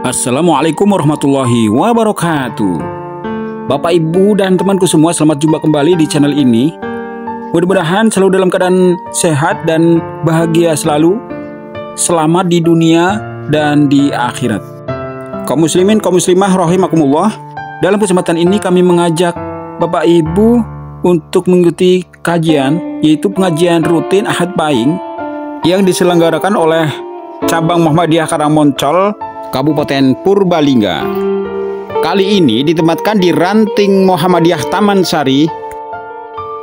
Assalamualaikum warahmatullahi wabarakatuh. Bapak, Ibu, dan temanku semua, selamat jumpa kembali di channel ini. Mudah-mudahan selalu dalam keadaan sehat dan bahagia selalu. Selamat di dunia dan di akhirat. Kaum muslimin, kaum muslimah rahimakumullah. Dalam kesempatan ini kami mengajak Bapak Ibu untuk mengikuti kajian, yaitu pengajian rutin Ahad Pahing yang diselenggarakan oleh Cabang Muhammadiyah Karangmoncol, Kabupaten Purbalingga. Kali ini ditempatkan di Ranting Muhammadiyah Taman Sari.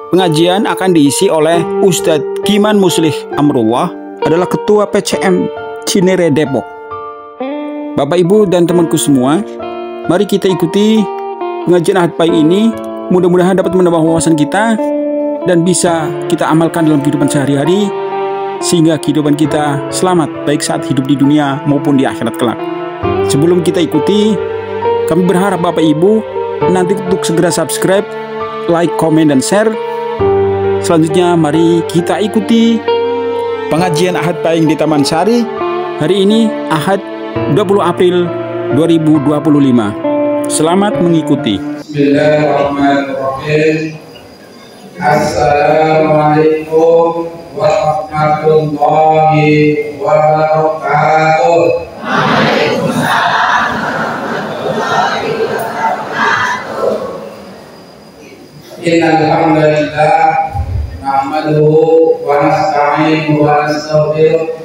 Pengajian akan diisi oleh Ustadz Giman Muslih Amrullah, adalah Ketua PCM Cinere Depok. Bapak, Ibu, dan temanku semua, mari kita ikuti pengajian Ahad Pahing ini. Mudah-mudahan dapat menambah wawasan kita dan bisa kita amalkan dalam kehidupan sehari-hari, sehingga kehidupan kita selamat baik saat hidup di dunia maupun di akhirat kelak. Sebelum kita ikuti, kami berharap Bapak Ibu nanti untuk segera subscribe, like, komen, dan share. Selanjutnya mari kita ikuti pengajian Ahad Pahing di Taman Sari hari ini, Ahad 20 April 2025. Selamat mengikuti. Bismillahirrahmanirrahim. Assalamualaikum warahmatullahi wabarakatuh. Innal hamdalillah nahmaduhu wa nasta'inuhu wa nastaghfiruh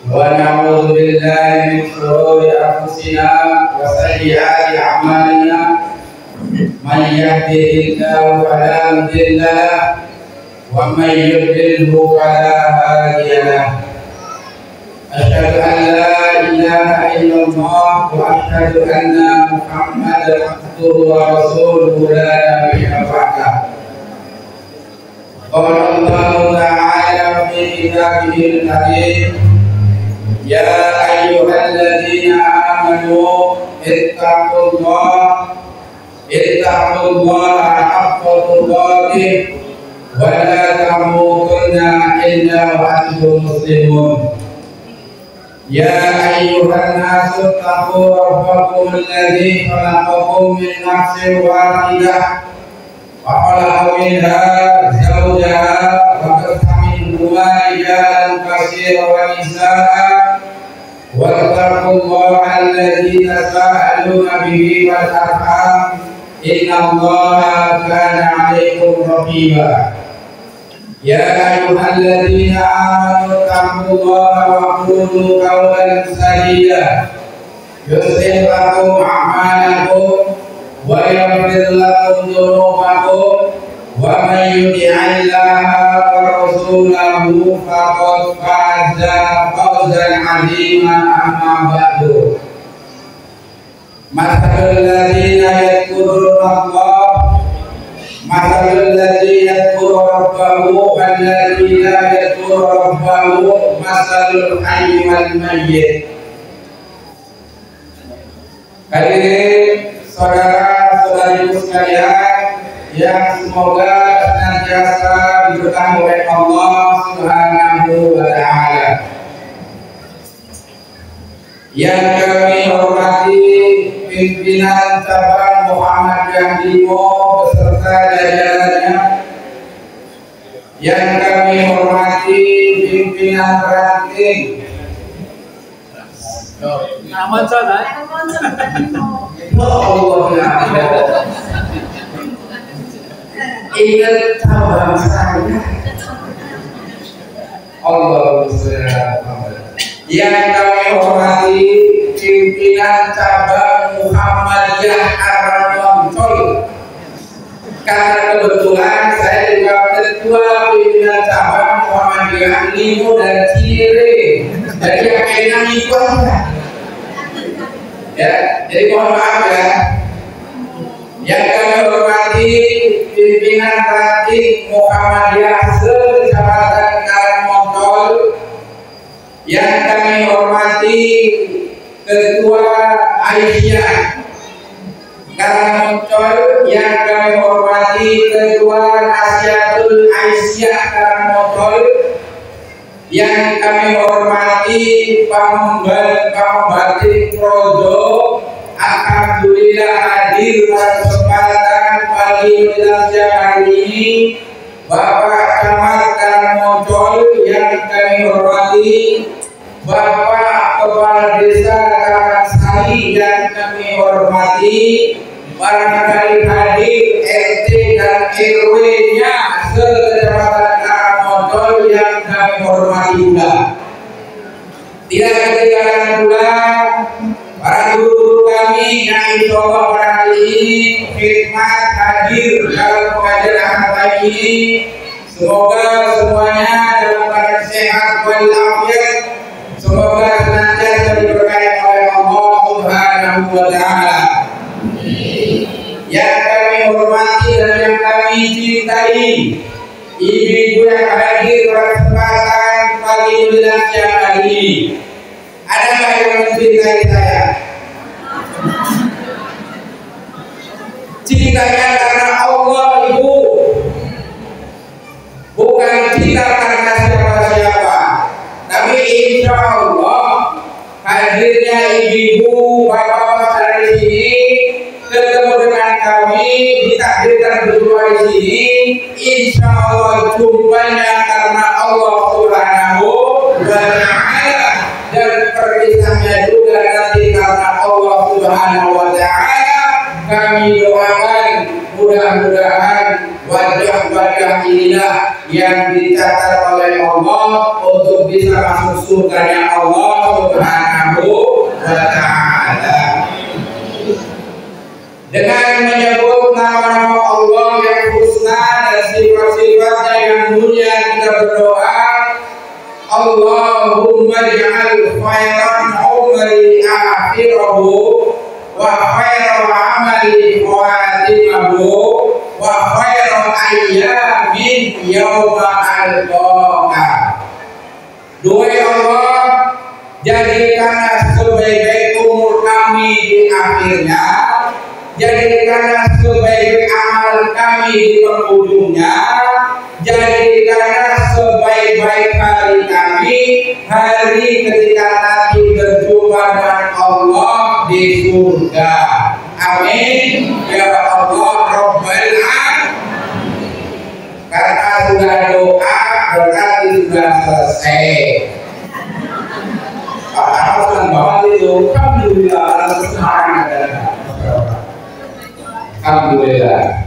wa na'udzu billahi min shururi anfusina wa sayyiati a'malina. Man yahdihillahu fala mudilla lahu wa man yudlilhu fala hadiya lahu. Asyhadu an la ilaha illallah wa asyhadu anna Muhammadan abduhu wa rasuluhu la nabiyya ba'dahu. Qala Allahu ta'ala fi kitabihil karim, ya ayyuhalladzina amanu ittaqullaha haqqa tuqatih wa la tamutunna illa wa antum muslimun. Ya ayyuhan nasu taqu rabbakum alladzi khalaqakum min nafsin wahidah wa khalaqa minha zawjaha wa bassa minhuma rijalan katsiran wa nisaa'a wattaqullaha alladzi tasaaluna bihi wal arham innallaha kana 'alaykum raqiba. Ya ayyuhalladzina amanu taqullaha wa qulu qawlan sadida yuslih lakum a'malakum wa yaghfir lakum dhunubakum wa man yuti'illaha wa rasulahu faqad faza fawzan 'aziman. Amma ba'du. Mathalul ladzina yadhkuruna Mathalul ladzi yadhkuru rabbahu wal ladzi la yadhkuru rabbahu mathalul hayy wal mayyit. Hadirin saudara-saudariku sekalian yang semoga senantiasa diberkahi oleh Allah Subhanahu wa taala. Yang kami hormati pimpinan cabang Muhammadiyah Limo beserta jajarannya, yang kami hormati pimpinan ranting. Ingat cabang saya. Allah yang kami hormati pimpinan cabang Muhammadiyah Karangmoncol. Karena kebetulan saya juga ketua pimpinan cabang Muhammadiyah Limo dan Cinere, jadi yang enak ikut ya, jadi mohon maaf ya. Yang kami hormati pimpinan ranting Muhammadiyah se-Kecamatan Karangmoncol, yang kami hormati Ketua Aisyah Karangmoncol, yang kami hormati Ketua Nasihatul Aisyah Karangmoncol, yang kami hormati hormati pembatik projo, alhamdulillah hadir pada kesempatan pagi menjelang siang hari ini Bapak Camat Karangmoncol yang kami hormati, Bapak Kepala Desa Karangsari yang kami hormati, barangkali hadir RT dan RW-nya se-Kecamatan Karangmoncol yang kami hormati pula. Tidak ketinggalan pula para guru-guru kami yang insyaallah pada hari ini khidmat hadir dalam pengajaran pagi ini. Semoga semuanya dalam keadaan sehat walafiat. Semoga senantiasa diberkahi oleh Allah Subhanahu wa taala. Yang kami hormati dan yang kami cintai, ibu-ibu yang hadir pada kesempatan pagi menjelang siang hari ini. Adakah yang mencintai saya? Cintanya karena Allah, Ibu, bukan cinta karena siapa-siapa. Tapi insya Allah hadirnya ibu-ibu, bapak-bapak dari sini ketemu dengan kami ditakdirkan berdua di sini, insya Allah jumpanya karena Allah Subhanahu wa taala, dan perpisahannya juga nanti karena Allah Subhanahu wa taala. Kami doakan mudah-mudahan wajah-wajah inilah yang dicatat oleh Allah untuk bisa masuk surganya Allah Subhanahu wa taala. Dengan menyebut nama-nama Allah yang husna dan sifat-sifatnya yang mulia, kita berdoa, Allahumma ja'al khairan umri akhirahu wa khairan amali khawatimahu wa khairan ayyamin yawma al-qiyamah. Doa Allah, jadikanlah sebaik-baik umur kami di akhirnya, jadikanlah sebaik-baik amal kami di penghujungnya, jadikanlah sebaik-baik hari kami, hari ketika nanti berjumpa dengan Allah di surga. Amin ya Allah Rabbal Alamin. Karena sudah doa berarti sudah selesai. Pak banget itu, alhamdulillah, alhamdulillah.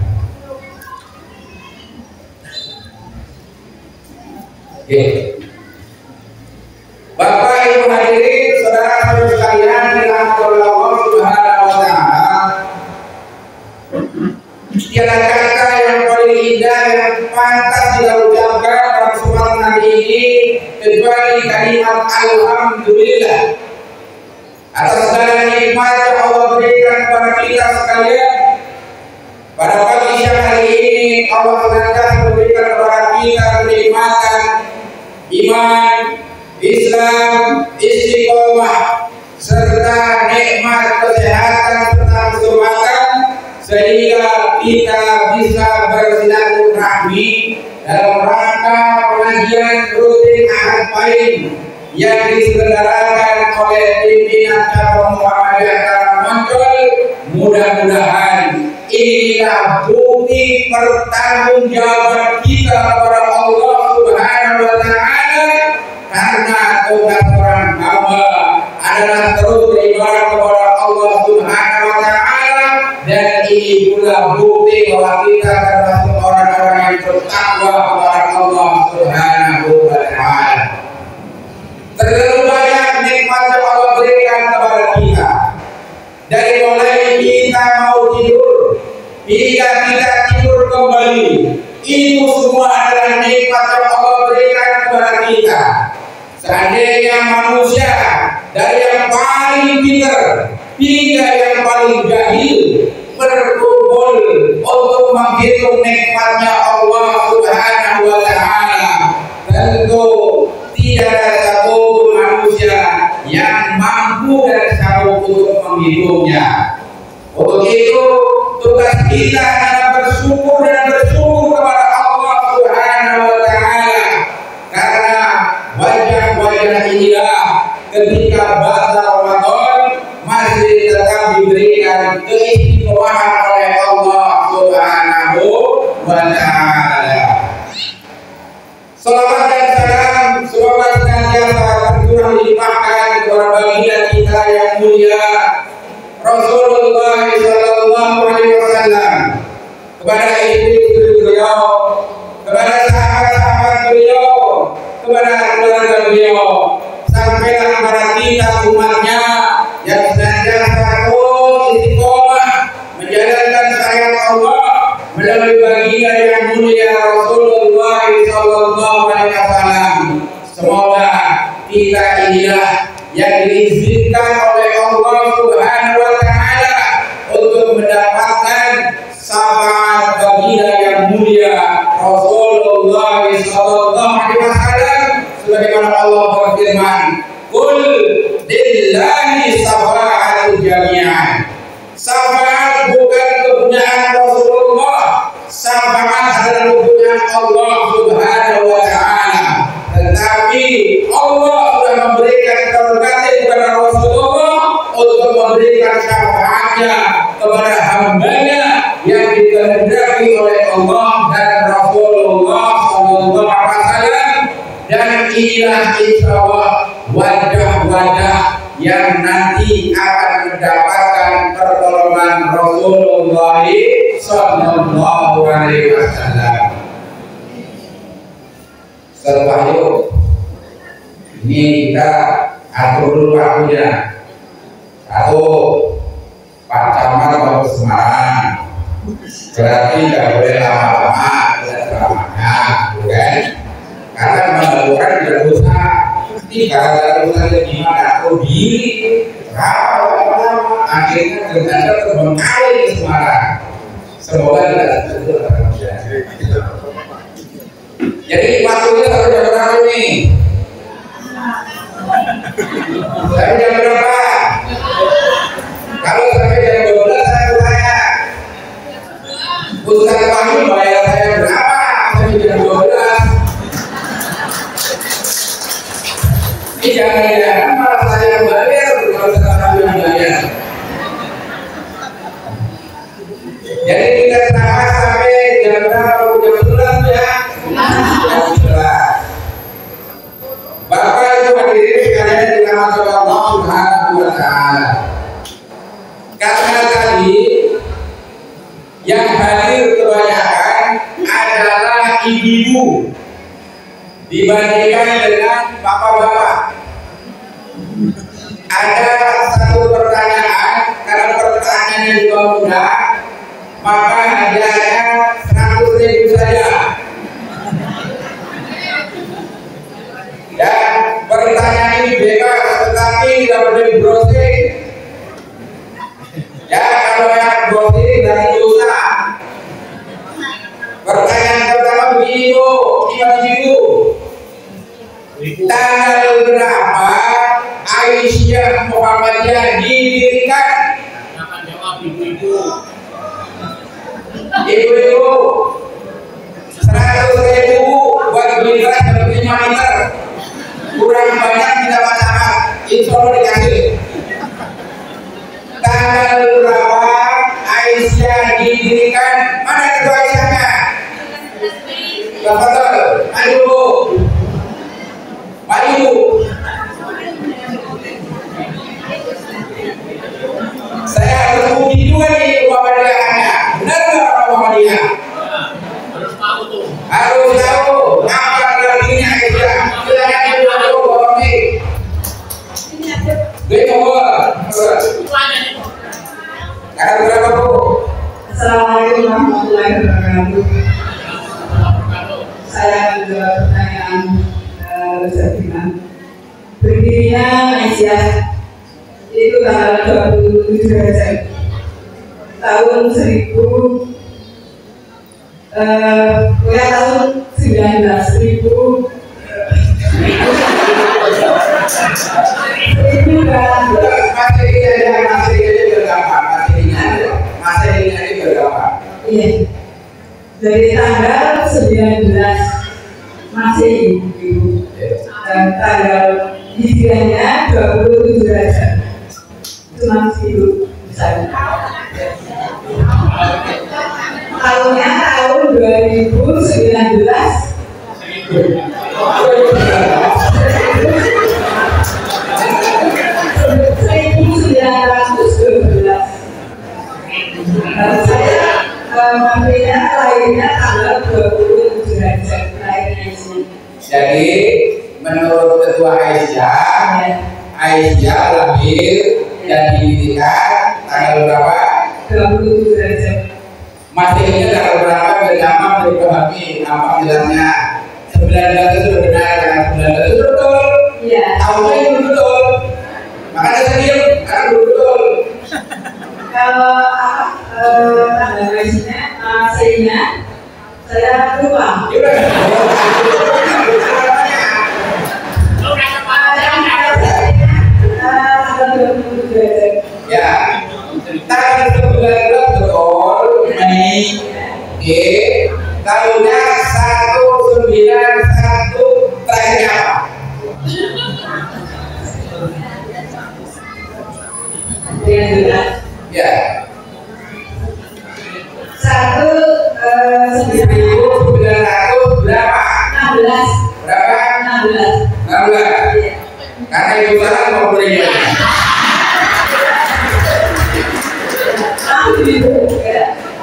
Oke. Bapak Ibu hadirin, saudara-saudara sekalian, dirahmati oleh Allah Subhanahu wa taala. Tiada kata yang paling indah yang pantas kita ucapkan pada kesempatan hari ini kecuali kalimat alhamdulillah atas segala nikmat yang Allah berikan kepada kita sekalian. Pada pagi siang hari ini Allah senantiasa memberikan kepada kita kenikmatan iman, Islam, istiqomah, serta nikmat kesehatan serta kesempatan, sehingga kita bisa bersilaturahmi dalam rangka pengajian rutin Ahad Pahing yang diselenggarakan oleh pimpinan cabang Muhammadiyah Karangmoncol. Mudah-mudahan inilah bukti pertanggungjawaban kita kepada Allah Subhanahu wa taala, karena tugas orang hamba adalah terus beribadah kepada Allah Subhanahu wa taala, dan ini pula bukti bahwa kita termasuk orang-orang yang bertakwa kepada Allah Subhanahu wa taala. Terlalu banyak nikmat yang Allah berikan kepada kita, dari mulai kita mau tidur hingga kita tidur kembali, itu semua adalah nikmat yang Allah berikan kepada kita. Seandainya manusia dari yang paling pintar hingga yang paling jahil berkumpul untuk menghitung nikmatnya Allah Subhanahu wa taala, tentu tidak ada satu manusia yang mampu dan sanggup untuk menghitungnya. Untuk itu tugas kita adalah bersyukur dan bersyukur kepada Allah Subhanahu wa taala, karena wajah-wajah inilah dilimpahkan oleh Allah Subhanahu wa Ta'ala. Salawat dan salam semoga senantiasa tercurah dilimpahkan kepada baginda kita yang mulia Rasulullah sallallahu alaihi wasallam, kepada istri-istri beliau, kepada sahabat-sahabat beliau, kepada keluarga beliau, sampailah kepada kita umatnya yang senantiasa terus istiqomah menjalankan syariat Allah melalui baginda yang mulia Rasulullah sallallahu alaihi wasallam. Semoga kita inilah yang diizinkan oleh Allah Subhanahu wa Ta'ala untuk mendapatkan syafaat baginda yang mulia Rasulullah sallallahu alaihi wasallam, sebagaimana Allah berfirman, "Qul lillahi syafa'atu jami'an." Syafaat bukan kepunyaan Rasulullah, syafaat adalah kepunyaan Allah Subhanahu wa Ta'ala. Tetapi Allah sudah memberikan prerogatif kepada Rasulullah untuk memberikan syafaatnya kepada hambanya yang dikehendaki oleh Allah dan Rasulullah sallallahu alaihi wasallam. Dan inilah insyaallah wajah-wajah yang nanti akan mendapatkan pertolongan Rasulullah sallallahu alaihi wasallam. Setelah itu ini kita atur dulu waktunya. Satu, Pak Camat mau Semarang, berarti nggak boleh lama-lama, tidak selamanya, bukan? Karena melakukan tidak usah. Tiga urusan gimana? Oh diri, lama-lama akhirnya ternyata terbengkalai di Semarang. Semoga tidak terjadi. Jadi waktunya sampai jam berapa nih? Sampai jam berapa? Kalau sampai jam 12 saya bertanya, Ustaz Wahyu bayar saya berapa sampai jam 12? Ini jangan-jangan malah saya yang bayar kalau Ustaz Wahyu yang bayar. Jadi kita sama sampai jam berapa? Jam 11 ya? Bapak Ibu hadirin sekalian dirahmati Allah Subhanahu wa Ta'ala. Karena tadi yang hadir kebanyakan adalah ibu-ibu dibandingkan dengan bapak-bapak. Ada satu pertanyaan, karena pertanyaannya juga mudah, maka hadiahnya 100.000 saja. Dan pertanyaan ini bebas, tetapi tidak boleh browsing. Ya, kalau yang browsing dari dosa. Pertanyaan pertama begini Bu, ibu-ibu. Tanggal berapa Aisyah Muhammadiyah didirikan? Akan jawab ibu-ibu. Ibu-ibu, 100.000 buat beli beras dan 5 liter. Kurang banyak tidak masalah, insya Allah dikasih. Tanggal berapa Aisyah didirikan? Mana ketua Aisyahnya? Betul, maju Bu, maju. Saya harus uji juga nih Muhammadiyahnya. Benar nggak Muhammadiyah? Harus tahu tuh. Harus tahu apa artinya Aisyah. Silakan Ibu Bapak nih. Gue coba. Tanggal berapa Bu? Assalamualaikum warahmatullahi wabarakatuh. Saya menjawab pertanyaan Ustazina. Berdirinya Aisyah itu tanggal 27 Rajab tahun 1000 tahun 19.000 Iya, dari tanggal 19 Masehi dan tanggal hijriahnya 27 Rajab. Itu masih hidup misalnya. Tahunnya tahun 2019. 1912. Saya menterinya lahirnya tanggal 27 Derajat lahirnya sini. Jadi menurut Ketua Aisyah lahir dan didirikan tanggal berapa? 27 Derajat. Masih ingat tanggal berapa? Bersama dipahami apa bilangnya 19 itu benar kan? 19 itu betul. Iya. Tahunnya itu betul. Makanya saya diam karena betul. Kalau tanggal lahirnya, Masenya saya lupa. Ya, tanggal 19 betul Mei tahunnya 191 terakhirnya apa? Ya. 1900 berapa? 16. Berapa? 16. Karena ibu salah mau beri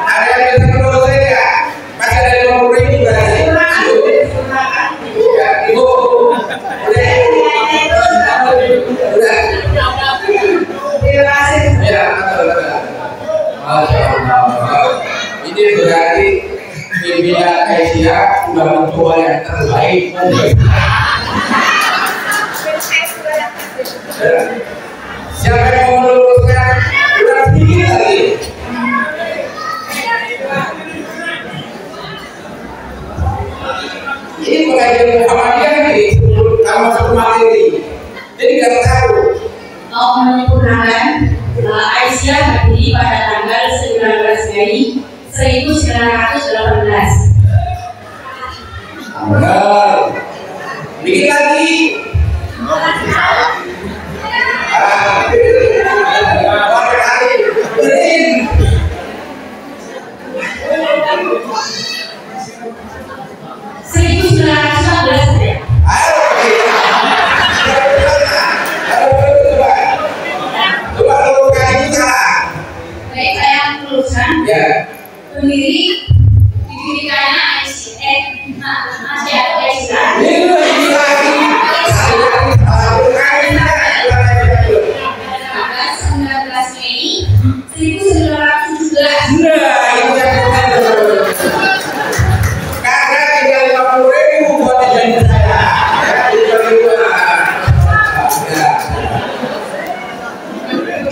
ada yang bisa menurut saya nggak? Masih ada yang mau beri berarti? Ya, ibu. Udah. Terima kasih. Ya, betul. Masya Allah. Ini berarti pimpinan Aisyah sudah mencoba yang terbaik. Siapa yang mau meluruskan? Udah sedikit lagi. Ini pengajian Muhammadiyah nih, kalau masuk materi. Jadi nggak tahu. Mau menyempurnakan Aisyah berdiri pada tanggal 19 Mei 1918. Benar. Bikin lagi. Pendiri didirikannya Aisyah.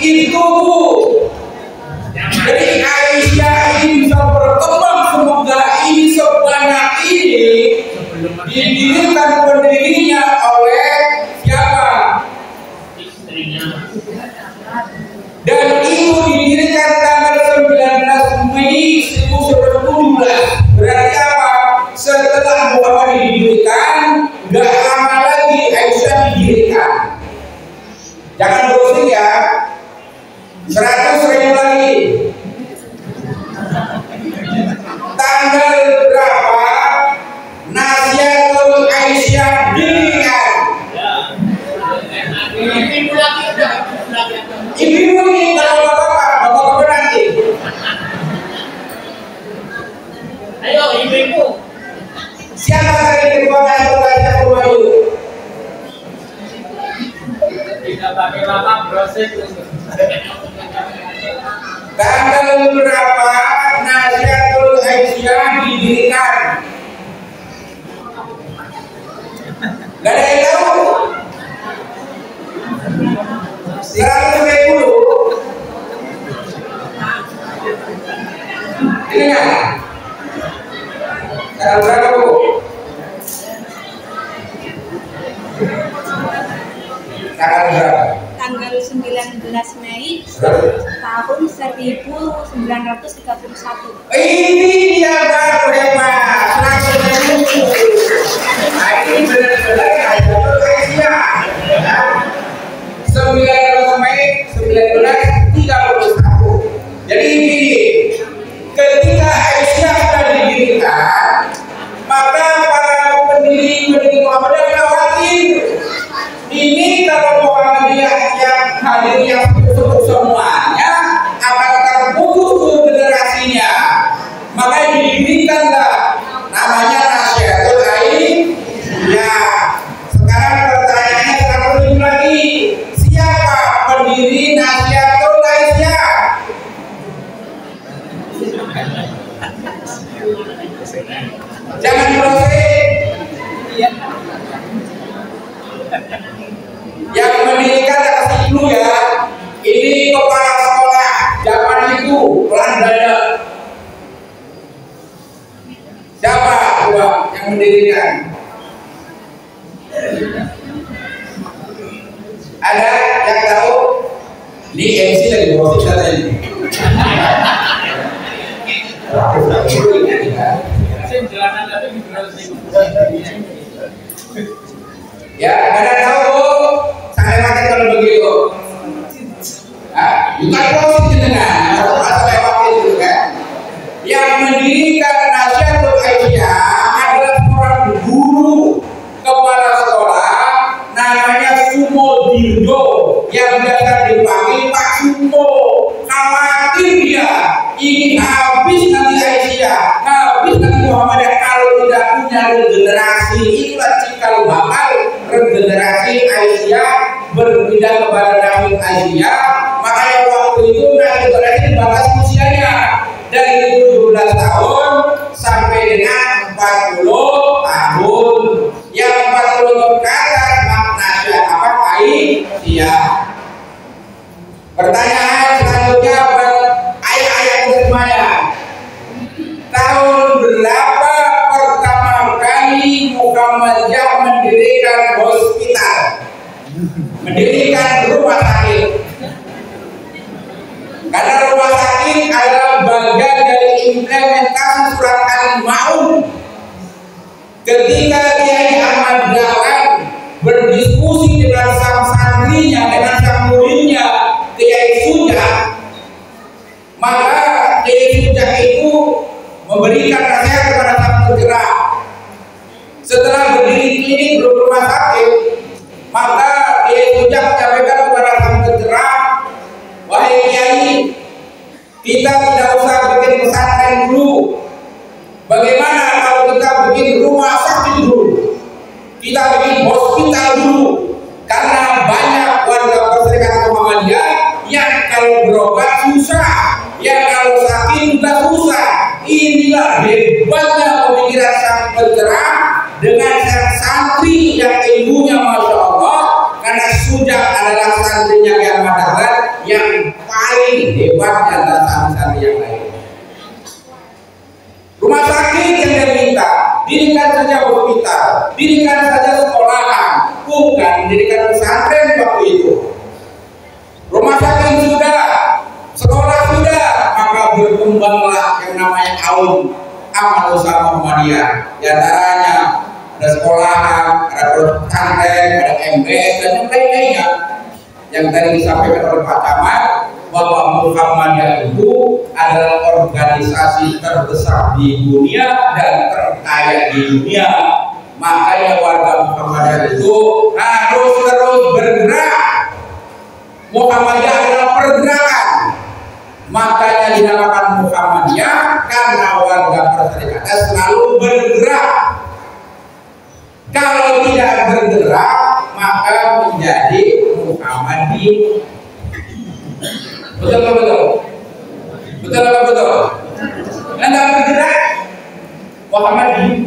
Itu jadi Aisyah ini bisa berkembang semoga ini sebanyak ini didirikan pendirinya oleh siapa? Istrinya. Dan itu didirikan tanggal 19 Mei 1917. Berarti apa? Setelah Muhammad didirikan, gak lama lagi Aisyah didirikan. Jangan browsing ya. 100.000 lagi. Tanggal berapa Nasihatul Aisyah didirikan? Ibu ini kalau bapak nanti. Ayo ibu-ibu. Siapa tadi ketua Nasihatul Aisyah Purwayu? Tidak pakai bapak proses. Tanggal berapa Nasihatul Aisyah didirikan? Gak ada yang tahu? 120. Ini kan? Tanggal berapa Bu? Tanggal berapa? Tanggal 19 Mei tahun 1931. Ini dia baru hebat. Ini benar-benar Nasihatul Aisyah. 19 Mei 1931. Jadi ini hadirin yang semuanya akan terputus generasinya. Makanya didirikanlah namanya Nasyatul Aisyah. Sekarang pertanyaannya satu lagi, siapa pendiri Nasyatul Aisyah? Jangan proses. Yang mendirikan kasih dulu ya. Ini kepala sekolah zaman itu Belanda. Siapa coba yang mendirikan? Ada yang tahu? Ini MC dari bawah kita tadi. Ya, ada tahu? Saya pakai kalau begitu. Bukan proses jenengan, atau saya pakai itu kan. Yang mendirikan Nasyatul Aisyah adalah seorang guru kepala sekolah namanya Sumo Dirdo yang biasa dipanggil Pak Sumo. Khawatir dia ini habis nanti Aisyah, habis nanti Muhammadiyah kalau tidak punya regenerasi. Itulah cikal bakal regenerasi Aisyah berpindah kepada Nabi Aisyah. Makanya waktu itu Nabi Aisyah dibatasi usianya dari 17 tahun sampai dengan 40 tahun. Yang 40 tahun ke atas maknanya apa? Aisyah. Pertanyaan selanjutnya ayat-ayat semuanya. Tahun berapa pertama kali Muhammadiyah mendirikan hospital, mendirikan rumah sakit? Karena rumah sakit adalah bagian dari implementasi surat Al-Ma'un. Ketika Kiai Ahmad Dahlan berdiskusi dengan sang santrinya, dengan sang muridnya Kiai Sujah, maka Kiai Sujah itu memberikan nasihat kepada sang penggerak. Setelah berdiri klinik belum rumah sakit, maka Kiai Sujah menyampaikan kepada sang penggerak, wahai Kiai, kita tidak usah bikin pesantren dulu. Bagaimana kalau kita bikin rumah sakit dulu? Kita bikin hospital dulu. Karena banyak warga Perserikatan Muhammadiyah yang kalau berobat susah, yang kalau sakit juga susah. Inilah hebatnya pemikiran sang penggerak dengan sang santri yang ilmunya Masya Allah. Karena Sujah adalah santrinya yang Madahlan yang paling hebat di antara santri yang lain. Rumah sakit yang dia minta, dirikan saja hospital, dirikan saja sekolahan, bukan dirikan pesantren waktu itu. Rumah sakit sudah, sekolah sudah, maka berkembanglah yang namanya amal usaha Muhammadiyah. Di antaranya ada sekolahan, ada pesantren, ada MBS dan yang lain-lainnya. Yang tadi disampaikan oleh Pak Camat bahwa Muhammadiyah itu adalah organisasi terbesar di dunia dan terkaya di dunia. Makanya warga Muhammadiyah itu harus terus bergerak. Muhammadiyah adalah pergerakan. Makanya dinamakan Muhammadiyah karena warga perserikatan selalu bergerak. Kalau tidak bergerak maka menjadi Muhammadiyah. Betul apa betul? Betul apa betul? Anda bergerak Muhammadiyah.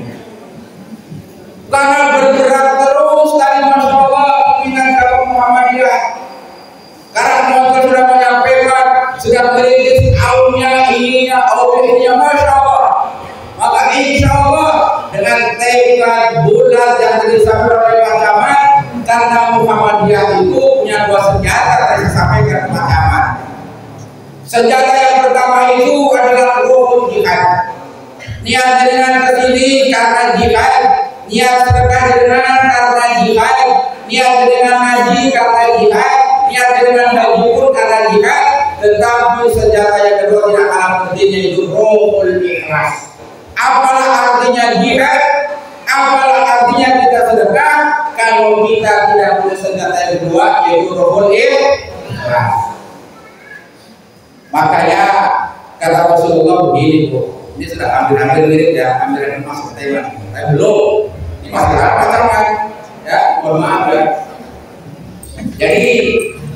Karena bergerak terus tadi Masya Allah pimpinan dakwah Muhammadiyah. Karena mereka sudah menyampaikan, sudah merintis aumnya, ininya, aumnya, Masya Allah. Maka insya Allah dengan tekad bulat yang disampaikan oleh Pak Camat, karena Muhammadiyah itu punya dua senjata yang disampaikan Pak Camat. Senjata yang pertama itu adalah ruhul jihad. Niat dengan kesini karena jihad, niat sedekah dengan karena jihad, niat dengan ngaji karena jihad, niat dengan haji pun karena jihad. Tetapi senjata yang kedua tidak kalah pentingnya itu ruhul ikhlas. Apalah artinya jihad, apalah artinya kita sedekah kalau kita tidak punya senjata yang kedua yaitu ruhul ikhlas. Nah, makanya kata Rasulullah begini Bu, ini sudah hampir-hampir mirip ya, hampir masuk tema, tapi belum. Ini masih apa teman? Ya, mohon maaf ya. Jadi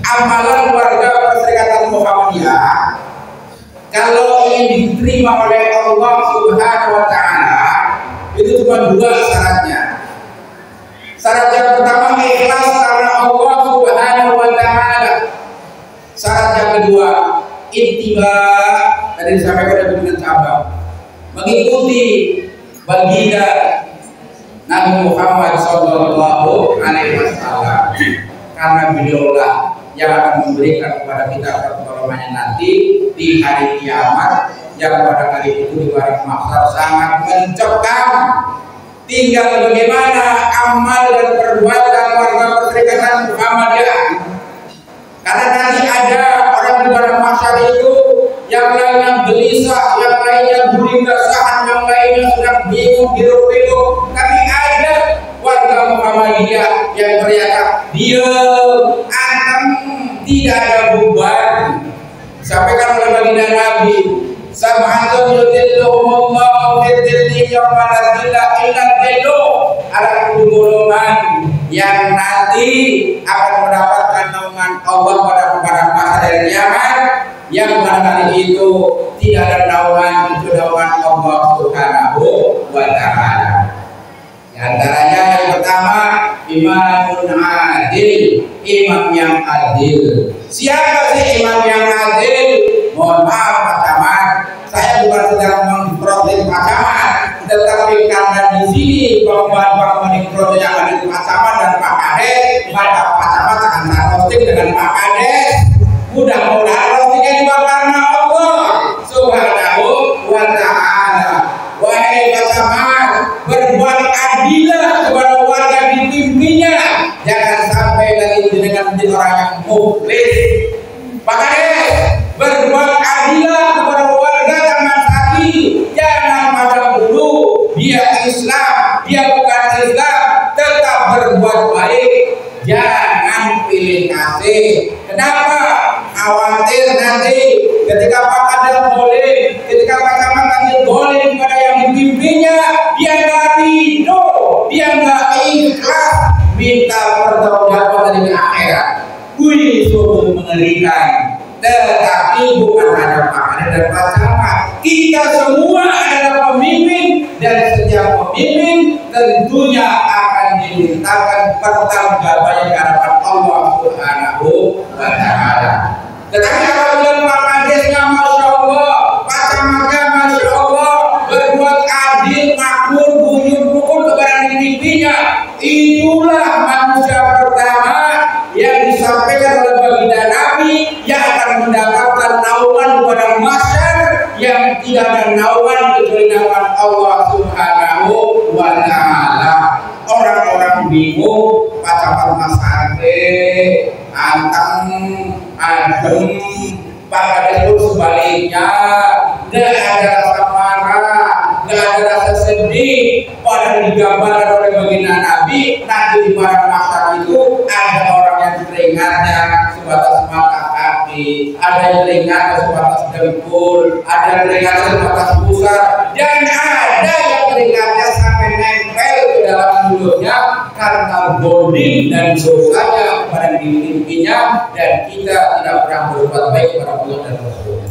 amalan warga Perserikatan Muhammadiyah kalau ingin diterima oleh Allah Subhanahu wa Ta'ala itu cuma dua syaratnya. Syarat yang pertama ikhlas karena Allah Subhanahu wa Ta'ala. Syarat yang kedua ittiba, tadi disampaikan oleh pimpinan cabang, mengikuti baginda Nabi Muhammad Sallallahu Alaihi Wasallam, karena beliaulah yang akan memberikan kepada kita pertolongannya nanti di hari kiamat, yang pada hari itu di padang mahsyar sangat mencekam. Tinggal bagaimana amal dan perbuatan warga Perserikatan Muhammadiyah, karena nanti ada orang di padang mahsyar itu yang lainnya gelisah, yang lainnya guling kesahan, yang lainnya sedang bingung, hiruk-pikuk, tapi ada warga Muhammadiyah yang teriak diam, antem, tidak ada beban. Sampaikan oleh baginda Nabi, sab'atun yudhilluhumullahu fi dhillihi yawma la dhilla illa dhilluh. Ada golongan yang nanti akan mendapatkan naungan Allah pada masa dari kiamat, yang pada hari itu tidak ada naungan itu naungan Allah Subhanahu wa Ta'ala. Di antaranya yang pertama imamun adil, imam yang adil. Siapa sih imam yang adil? Mohon maaf Pak Camat, saya bukan sedang memprotes Pak Camat, tetapi karena di sini bangunan mikro yang ada di Pak Camat dan Pak Kades, maka Pak Camat akan roasting dengan Pak Kades. Mudah-mudahan roastingnya juga karena Allah Subhanahu wa Ta'ala. Wahai Pak Camat, berbuat adillah kepada warga dipimpinnya, jangan sampai nanti dengan menjadi orang yang muflis. Pak Kades, berbuat adillah kepada warga Taman Sari, jangan pandang dulu dia Islam, dia bukan Islam, tetap berbuat baik, jangan pilih kasih. Kenapa? Khawatir nanti ketika Pak Kades boleh, ketika Pak Camat nanti boleh kepada yang dipimpinnya, dia nggak ridho, dia nggak ikhlas, minta pertanggungjawaban dari akhirat. Wih, sungguh mengerikan. Tetapi bukan hanya Pak Kades dan Pak Camat, kita semua adalah pemimpin, dan setiap pemimpin tentunya akan dimintakan pertanggungjawabannya di hadapan Allah Subhanahu wa Ta'ala. Tetapi apabila Pak Kadesnya Masya Allah, Pak Camatnya Masya Allah, berbuat adil, makmur, buyur, rukun kepada dirinya, itulah manusia pertama yang disampaikan oleh baginda Nabi yang akan mendapatkan naungan kepada masyar yang tidak ada naungan kecuali naungan Allah Subhanahu wa Ta'ala. Orang-orang bingung, Pak Camat Mas Ade, anteng, adem, Pak Kades pun sebaliknya, nggak ada rasa marah, nggak ada rasa sedih. Pada digambarkan oleh baginda Nabi, nanti di padang mahsyar itu ada orang yang teringatnya sebatas mata kaki, ada yang teringatnya sebatas dengkul, ada yang teringatnya sebatas pusar, dan ada yang teringatnya sampai nempel ke dalam mulutnya karena bonding dan dosanya kepada dirinya, dan kita tidak pernah berbuat baik kepada Allah dan Rasulnya.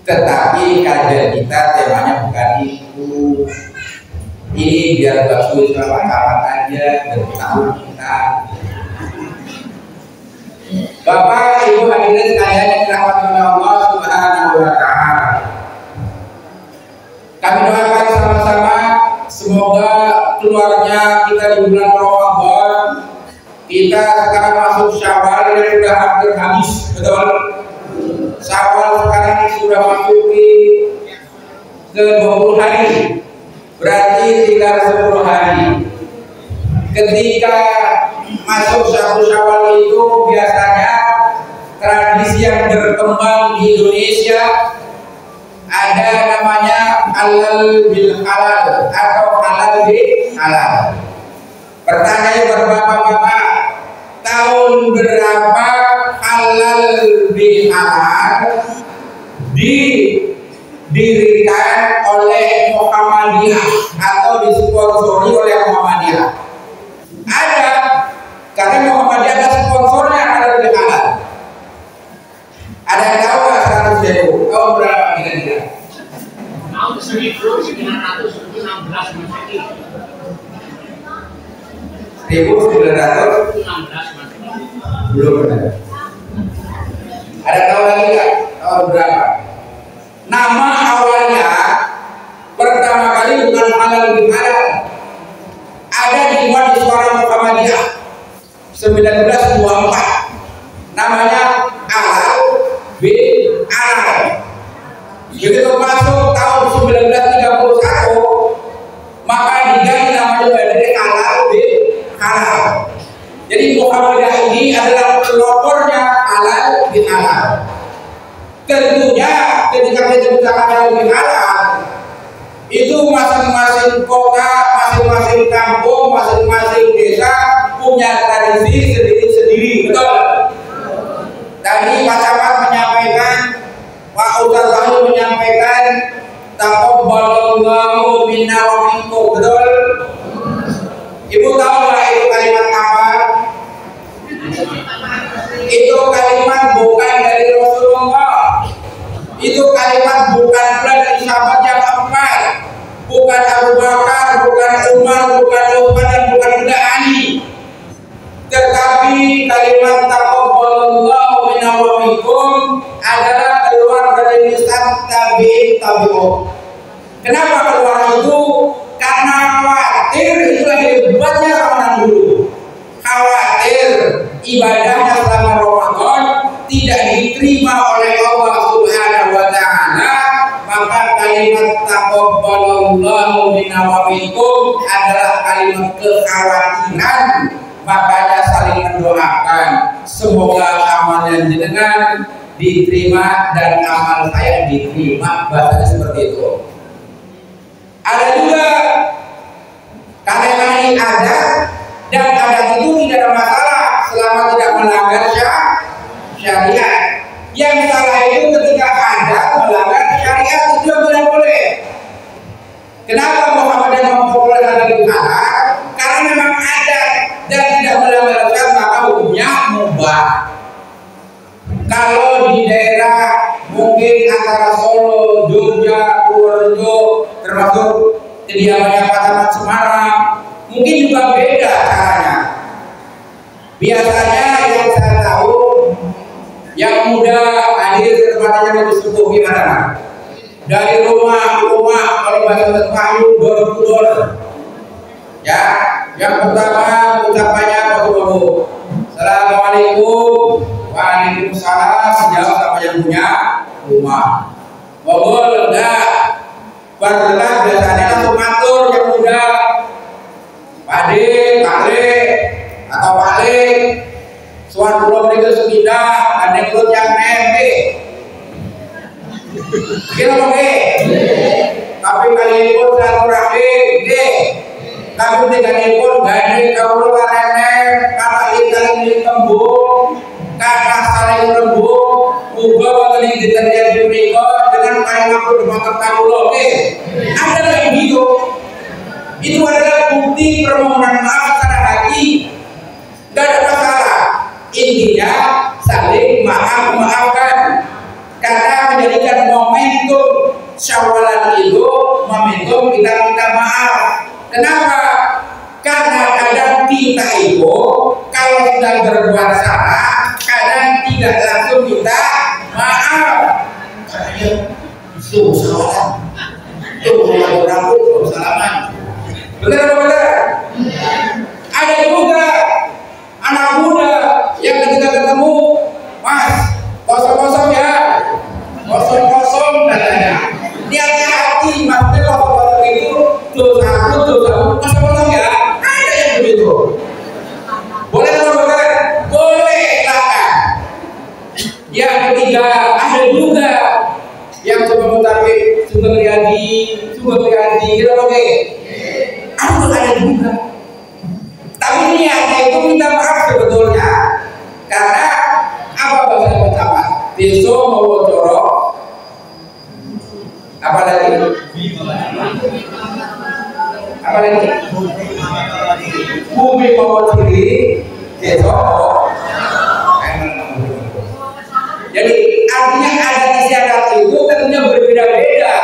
Tetapi kajian kita temanya bukan itu. Ini biar gak sulit sama kawan aja dan tahu kita. Bapak Ibu hadirin sekalian yang dirahmati oleh Allah Subhanahu wa Ta'ala, kami doakan sama-sama semoga keluarnya kita di bulan Ramadan. Kita sekarang masuk Syawal yang sudah hampir habis, betul? Syawal sekarang sudah masuk ke 20 hari, berarti tinggal 10 hari. Ketika masuk satu Syawal itu biasanya tradisi yang berkembang di Indonesia ada namanya halal bil halal atau halal bil halal. Pertanyaan bapak-bapak, tahun berapa halal didirikan oleh Muhammadiyah atau disponsori oleh Muhammadiyah. Ada, karena Muhammadiyah ada sponsornya halal bihalal. Ada yang tahu nggak 100.000? Tahu berapa kira-kira? Tahun 1916 Masehi. 1916 belum benar. Ada tahu lagi nggak? Tahu berapa? Nama awalnya pertama kali bukan halal bihalal. Ada di Dewan Suara Muhammadiyah 1924. Namanya Alal bin Alal. Begitu masuk tahun 1931, maka diganti namanya menjadi Alal bin Halal. Jadi Muhammadiyah ini adalah pelopornya Alal bin Halal. Tentunya ketika kita bicara Halal bin Halal, itu masing-masing kota, masing-masing kampung, masing-masing desa punya tradisi sendiri-sendiri, betul? Tadi Pak Camat menyampaikan, Pak Ustaz Wahyu menyampaikan, taqabbalallahu minna wa minkum, betul? Ibu tahu nggak itu kalimat apa? Itu kalimat bukan dari Rasulullah. Itu kalimat bukan pula dari sahabat yang empat, bukan Abu Bakar, bukan Umar, bukan Utsman, dan bukan juga Ali. Tetapi kalimat taqabbalallahu minna wa minkum adalah keluar dari lisan tabi'in. Kenapa keluar itu? Karena khawatir, itulah hebatnya orang dulu. Khawatir ibadahnya selama Ramadan tidak diterima oleh Allah Subhanahu wa taala, maka kalimat taqabbalallahu minna wa minkum adalah kalimat kekhawatiran. Makanya saling mendoakan semoga amalnya jenengan diterima dan amal saya diterima, bahasanya seperti itu. Ada juga karena ini ada, dan adat itu tidak ada masalah selama tidak melanggar syariat. Yang salah itu ketika ada melanggar syariat, itu yang tidak boleh. Kenapa Muhammadiyah memperbolehkan halal bihalal? Karena memang ada dan tidak melanggar syariat, maka hukumnya mubah. Kalau di daerah mungkin antara Solo, Jogja, Purworejo, termasuk kediamannya Pak Camat Semarang, mungkin juga beda caranya. Biasanya yang saya tahu, yang muda hadir ke tempatnya mau disepuh gimana? Dari rumah ke rumah, kalau bahasa Palu door-to-door. Ya, yang pertama ucapannya baru-baru. Assalamualaikum. Waalaikumsalam. Sejauh sama yang punya rumah. Ngobrol enggak? Berdekat biasanya langsung matur yang muda. Pade, kale, atau pale. Suan pulau itu sepindah, ada ikut yang nembe. Kira oke? Tapi kali ini pun silaturahim, oke? Tapi dengan ini pun gade kalau larenem, kata saling tembung, kata saling rembuk, muga wonten ing dinten menika dengan kalimat berbakat kawula, oke? Ada lagi gitu. Itu adalah bukti permohonan maaf secara hati. Gak ada masalah. Intinya saling maafkan. Karena menjadikan momentum Syawalan itu momentum kita minta maaf. Kenapa? Karena kadang kita itu kalau sudah berbuat salah, kadang tidak langsung minta maaf. Katanya itu salaman. Itu orang salaman. Benar apa benar? Ada juga anak muda yang ketika ketemu, Mas, kosong-kosong ya, kosong-kosong katanya. Niatnya hati, maksudnya kosong-kosong itu dosa kosong-kosong ya. Ada yang begitu. Boleh atau bukan? Boleh, silakan. Yang ketiga, ada juga yang coba mutafik, suka berhati, kita oke. Ada juga. Tapi niatnya itu minta maaf sebetulnya. Karena apa bahasa pertama? Tiso mau coro apa lagi? Apa lagi? Bumi mau ciri tiso. Jadi artinya adat istiadat itu tentunya berbeda-beda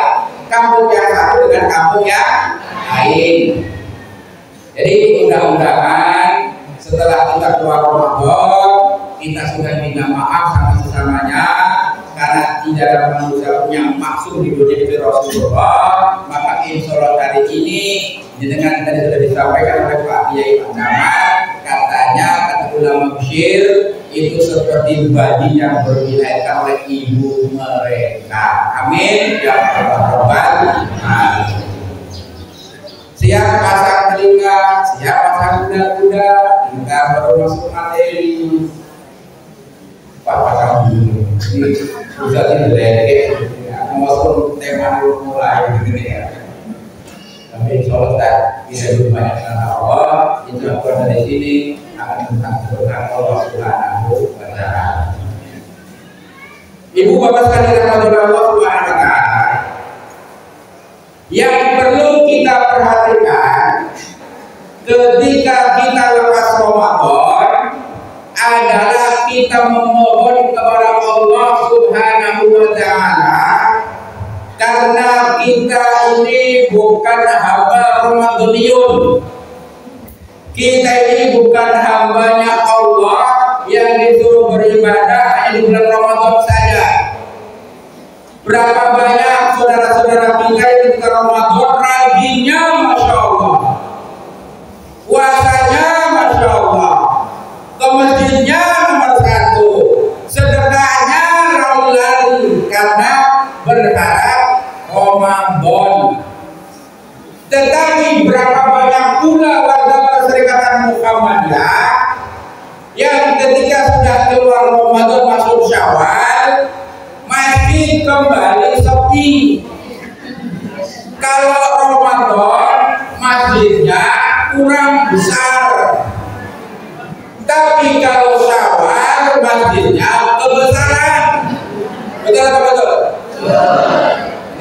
kampung yang satu dengan kampung yang lain. Jadi mudah-mudahan setelah kita keluar Ramadan kita sudah minta maaf sama sesamanya karena tidak ada manusia yang maksud di dunia itu Rasulullah. Maka insya Allah hari ini dengan tadi sudah disampaikan oleh Pak Kiai Pak Camat, katanya kata ulama Bashir itu seperti bayi yang dilahirkan oleh ibu mereka. Amin ya rabbal alamin. Siap pasang telinga, siap pasang kuda-kuda, kita baru masuk materi. Pak pasang dulu, ini sudah tidak masuk tema dulu mulai begini ya. Tapi insya Allah kita berbanyak dengan Allah, itu akan dari sini akan tentang Allah Subhanahu wa Ta'ala. Ibu bapak sekalian rahmatullah Allah Subhanahu wa Ta'ala, yang perlu kita perhatikan ketika kita lepas Ramadan adalah kita memohon kepada Allah Subhanahu wa Ta'ala, karena kita ini bukan hamba Ramadaniyun. Kita ini bukan hambanya Allah yang disuruh beribadah hanya di bulan Ramadan saja. Berapa banyak saudara-saudara kita yang ketika Ramadan rajinnya Masya Allah, puasanya Masya Allah, ke masjidnya nomor 1, sedekahnya lari karena berharap Ramadan. Tetapi berapa banyak pula warga Perserikatan Muhammadiyah yang ketika sudah keluar Ramadan masuk Syawal masih kembali sepi. Kalau Ramadan masjidnya kurang besar, tapi kalau Syawal masjidnya kebesaran. Betul apa betul?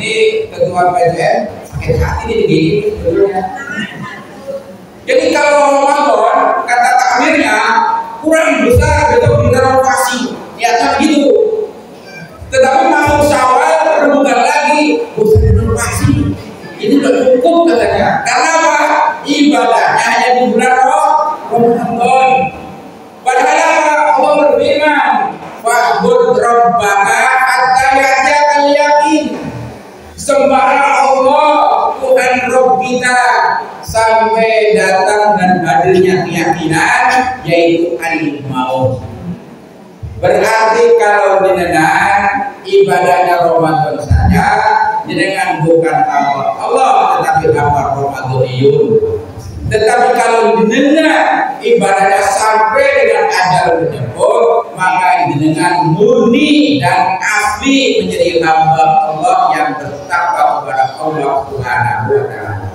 Ini ketua PTN sakit hati ini begini sebetulnya. Jadi kalau Ramadan kata takmirnya kurang besar, betul direnovasi, niatnya begitu. Tetapi masuk Syawal rebukan lagi, usah direnovasi. Ini udah cukup katanya. Karena apa? Ibadahnya hanya di bulan Ramadan. Padahal apa? Allah berfirman, "Wa'bud rabbaka hatta ya'tiyakal yaqin." Sembahlah Allah Tuhan Rabb kita sampai datang dan hadirnya keyakinan, yaitu al-maut. Berarti kalau jenengan ibadahnya Ramadan saja, jenengan bukan amal Allah tetapi amal Ramadaniyun. Tetapi kalau jenengan ibadahnya sampai dengan ajal menjemput, maka jenengan murni dan asli menjadi hamba Allah yang bertakwa kepada Allah Subhanahu wa Ta'ala.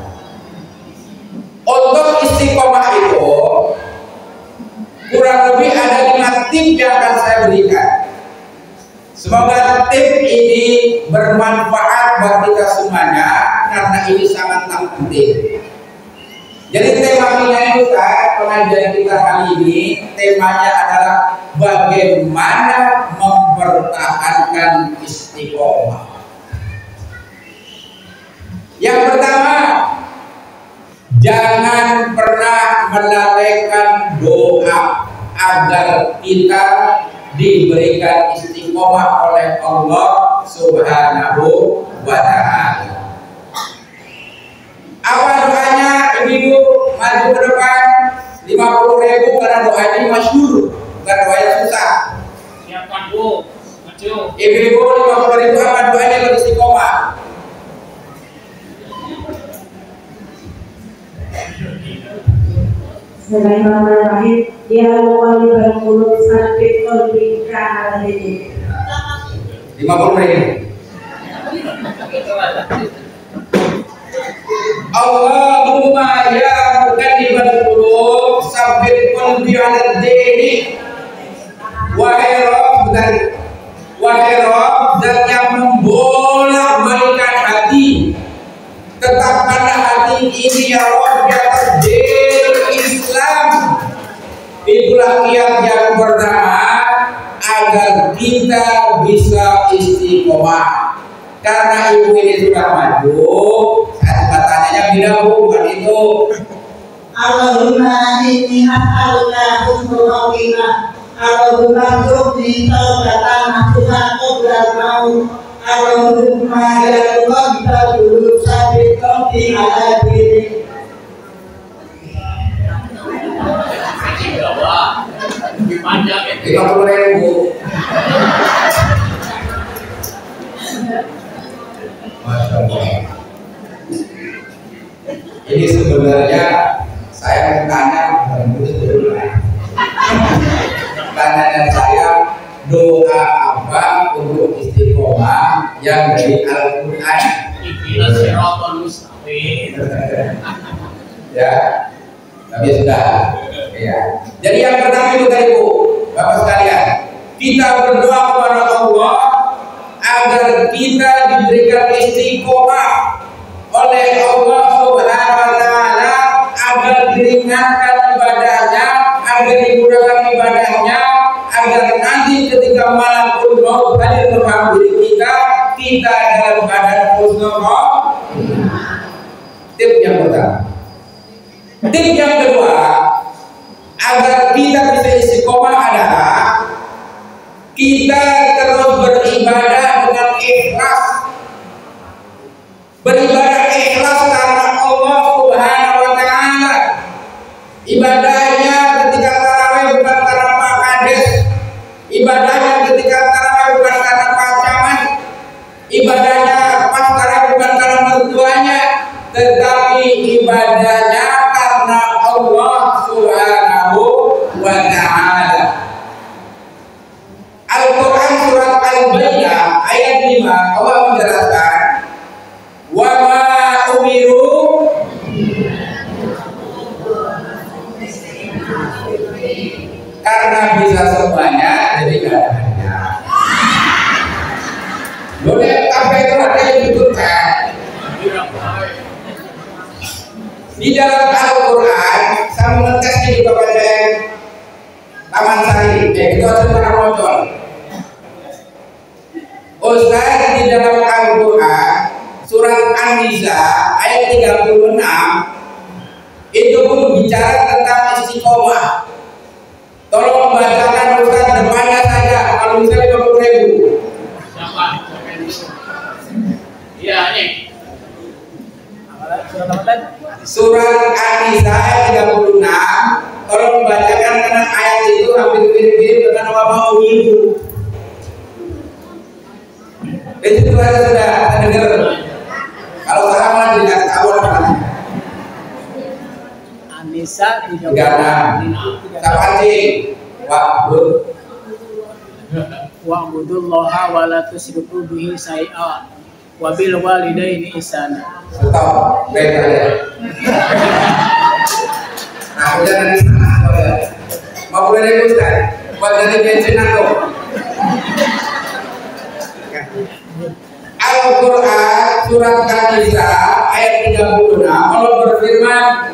Untuk istiqomah itu kurang lebih ada 5 tips yang akan saya berikan. Semoga tips ini bermanfaat buat kita semuanya karena ini sangat penting. Jadi tema kita pengajian kita kali ini temanya adalah bagaimana mempertahankan istiqomah. Yang pertama, jangan pernah melalaikan doa agar kita diberikan istiqomah oleh Allah Subhanahu wa Ta'ala. Apa doanya? Ibu maju ke depan 50.000 karena doa ini masyhur, bukan doa yang susah. Siapkan Bu, maju. Ibu 50.000 apa doanya untuk istiqomah? Bismillahirrahmanirrahim. Ya muqallibal qulub tsabbit qalbi ala dinik. 50.000. Allahumma ya muqallibal qulub tsabbit qalbi ala dinik. Wahai Rabb, Wahai Rabb, zat yang membolak-balikan hati, tetapkanlah hati ini ya Rabb di atas dinul Islam. Itulah kiat yang pertama agar kita bisa istiqomah. Karena ibu ini sudah maju, saya tanya bila bukan itu. Allahumma inni as'aluka husnul khatimah. Allahumma rzuqni taubatan nasuha qabla al-maut. Allahumma la tuqabbal qulub sabit qalbi ala diri. Lebih panjang ya. 50.000. Masya Allah. Ini sebenarnya saya bertanya pertanyaan saya, doa apa untuk istiqomah yang dari Al-Quran? Ikhlas siratal mustaqim. Ya, tapi sudah. Ya. Jadi yang pertama itu tadi Bu, Bapak sekalian, kita berdoa kepada Allah agar kita diberikan istiqomah oleh Allah Subhanahu wa taala, agar diringankan ibadahnya, agar dimudahkan ibadahnya, agar nanti ketika malakul maut hadir mengambil kita dalam keadaan husnul khotimah. Tip yang pertama. Tip yang kedua, agar kita bisa istiqomah adalah kita terus beribadah dengan ikhlas. Beribadah ikhlas karena Allah Subhanahu wa taala. Ibadahnya ketika tarawih bukan karena Pak Kades. Ibadahnya ketika tarawih bukan karena Pak Camat. Ibadahnya pas tarawih bukan karena mertuanya, tetapi ibadahnya karena Allah Subhanahu wa taala. Al-Quran surat Al-Baqarah ayat 5 Allah menjelaskan, wa ma umiru karena bisa semuanya jadi gak ada hanya. Boleh apa itu ada yang dibutuhkan di dalam Al-Quran. Saya mengetesnya di kabupaten Taman Sari, itu hasil penonton. Ustaz, di dalam Al-Quran surat An-Nisa ayat 36 itu pun bicara tentang istiqomah. Tolong bacakan Ustaz depannya saja, kalau bisa 50.000. Siapa? Iya nih. Surat An-Nisa ayat 36. Tolong bacakan karena ayat itu hampir mirip-mirip dengan wabah umiru. Itu sudah dengar. Kalau salah tidak tahu apa. An-Nisa 36. Siapa sih? Wa'budullaha wa la tusyriku bihi syai'a wa bil walidaini ihsana. Stop. Baik aja. Nah, udah dari sana. Mau boleh Ustaz? Buat dari bensin aku. Al-Quran surat An-Nisa ayat 36 Allah berfirman,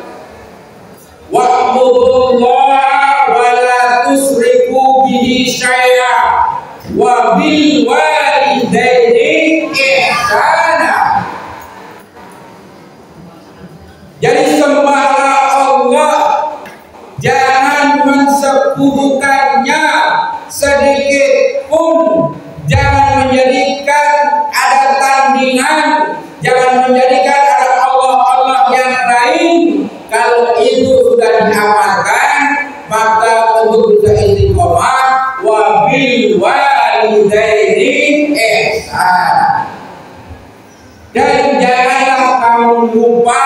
wa'budullaha wa la tusyriku bihi syai'a wa bil walidaini ihsana. Jadi sembahlah Allah, jangan mensekutukannya sedikit pun. Jangan menjadikan ada tandingan, jangan menjadikan ada Allah yang lain. Kalau itu sudah diamalkan, maka untuk bisa istiqomah, wa bil walidaini ihsana. Dan janganlah kamu lupa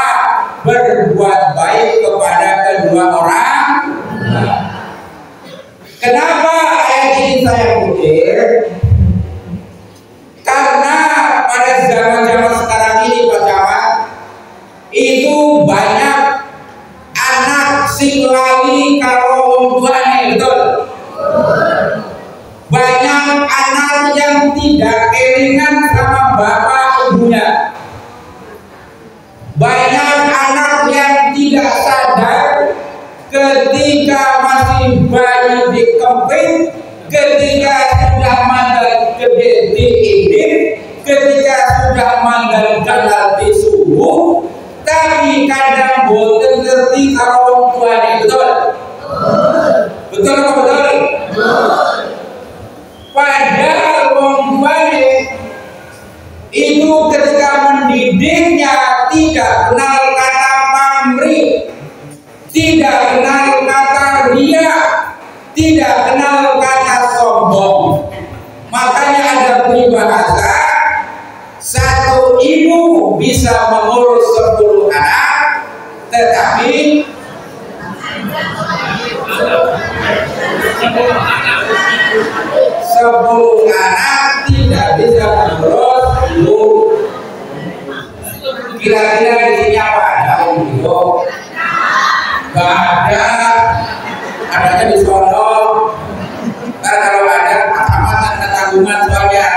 berbuat baik kepada kedua orang. Kenapa ayat ini saya kutip? Karena pada zaman-zaman sekarang ini Pak Camat, itu banyak anak sing lali karo wong tuane, betul? Banyak anak yang tidak kelingan sama bapak ibunya. Banyak anak yang tidak sadar ketika masih bayi dikempit, ketika sudah mandal gede diindik, ketika sudah mandal gagal disuruh, tapi kadang boten ngerti karo wong tuane. Betul? Betul apa betul? Padahal wong tuane itu ketika mendidiknya tidak kenal kata pamrih, tidak kenal kata ria, tidak kenal kata sombong. Makanya ada peribahasa, satu ibu bisa mengurus 10 anak, tetapi 10 anak tidak bisa mengurus ibu. Kira-kira di sini apa ada ibu? Gak ada, adanya di sono. Karena kalau ada kecamatan ketanggungan soalnya.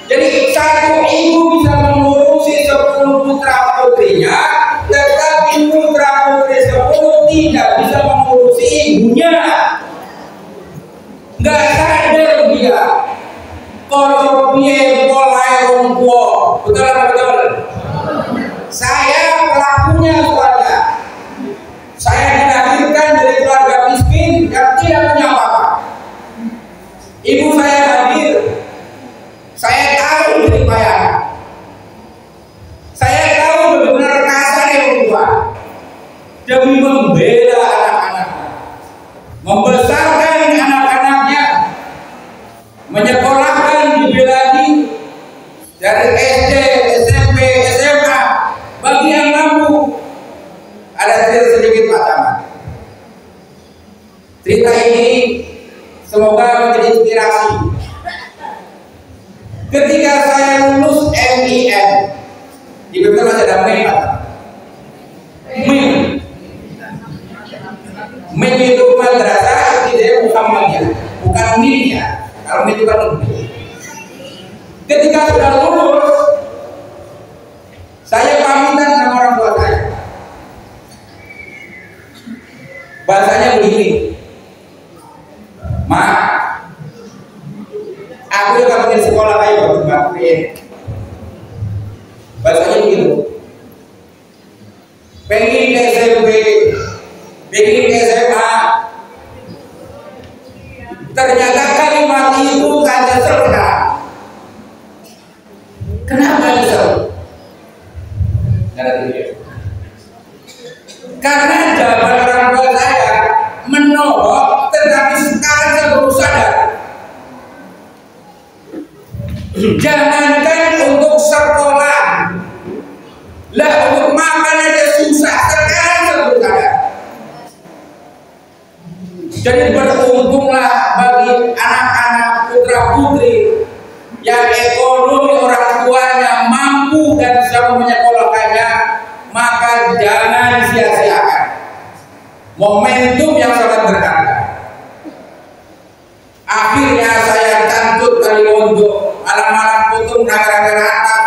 Jadi satu ibu bisa mengurusi 10 putra putrinya, tetapi putra putri 10 tidak bisa mengurusi ibunya. Nggak sadar dia kalau dia mulai orang tua. Betul apa betul? Saya pelakunya soalnya. Saya dilahirkan dari keluarga miskin yang tidak punya apa-apa. Ibu saya hadir, saya tahu dari payah. Saya tahu benar-benar kasarnya orang tua demi membela anak-anaknya, membesarkan anak-anaknya, menyekolahkan, dibelani dari SD, SMP, SMA. Bagi yang mampu, ada cerita sedikit Pak Camat. Cerita ini semoga menjadi inspirasi. Ketika saya lulus MIN, di betul masih ada MIN, Pak. MIN itu madrasah Ibtidaiyah Muhammadiyah, bukan MIN ya. Kalau MIN itu kan lebih. Ketika sudah lulus, saya pamitan sama orang tua saya. Bahasanya begini, Ma, aku yang pengen sekolah kayak waktu bakti. Bahasanya begitu. Pengen ke SMP, pengen ke SMA. Ternyata kalimat itu hanya serta. Kenapa nyesel? Karena jawaban orang tua saya menolak, tetapi sekarang saya baru sadar. Jangankan untuk sekolah, lah untuk makan aja susah. Sekarang saya baru sadar. Jadi beruntunglah bagi anak-anak putra putri yang ekonomi orang tuanya mampu dan bisa menyekolahkannya, maka jangan sia-siakan momentum yang sangat berharga. Akhirnya saya cantut kali untuk malam-malam putung negara-negara atas.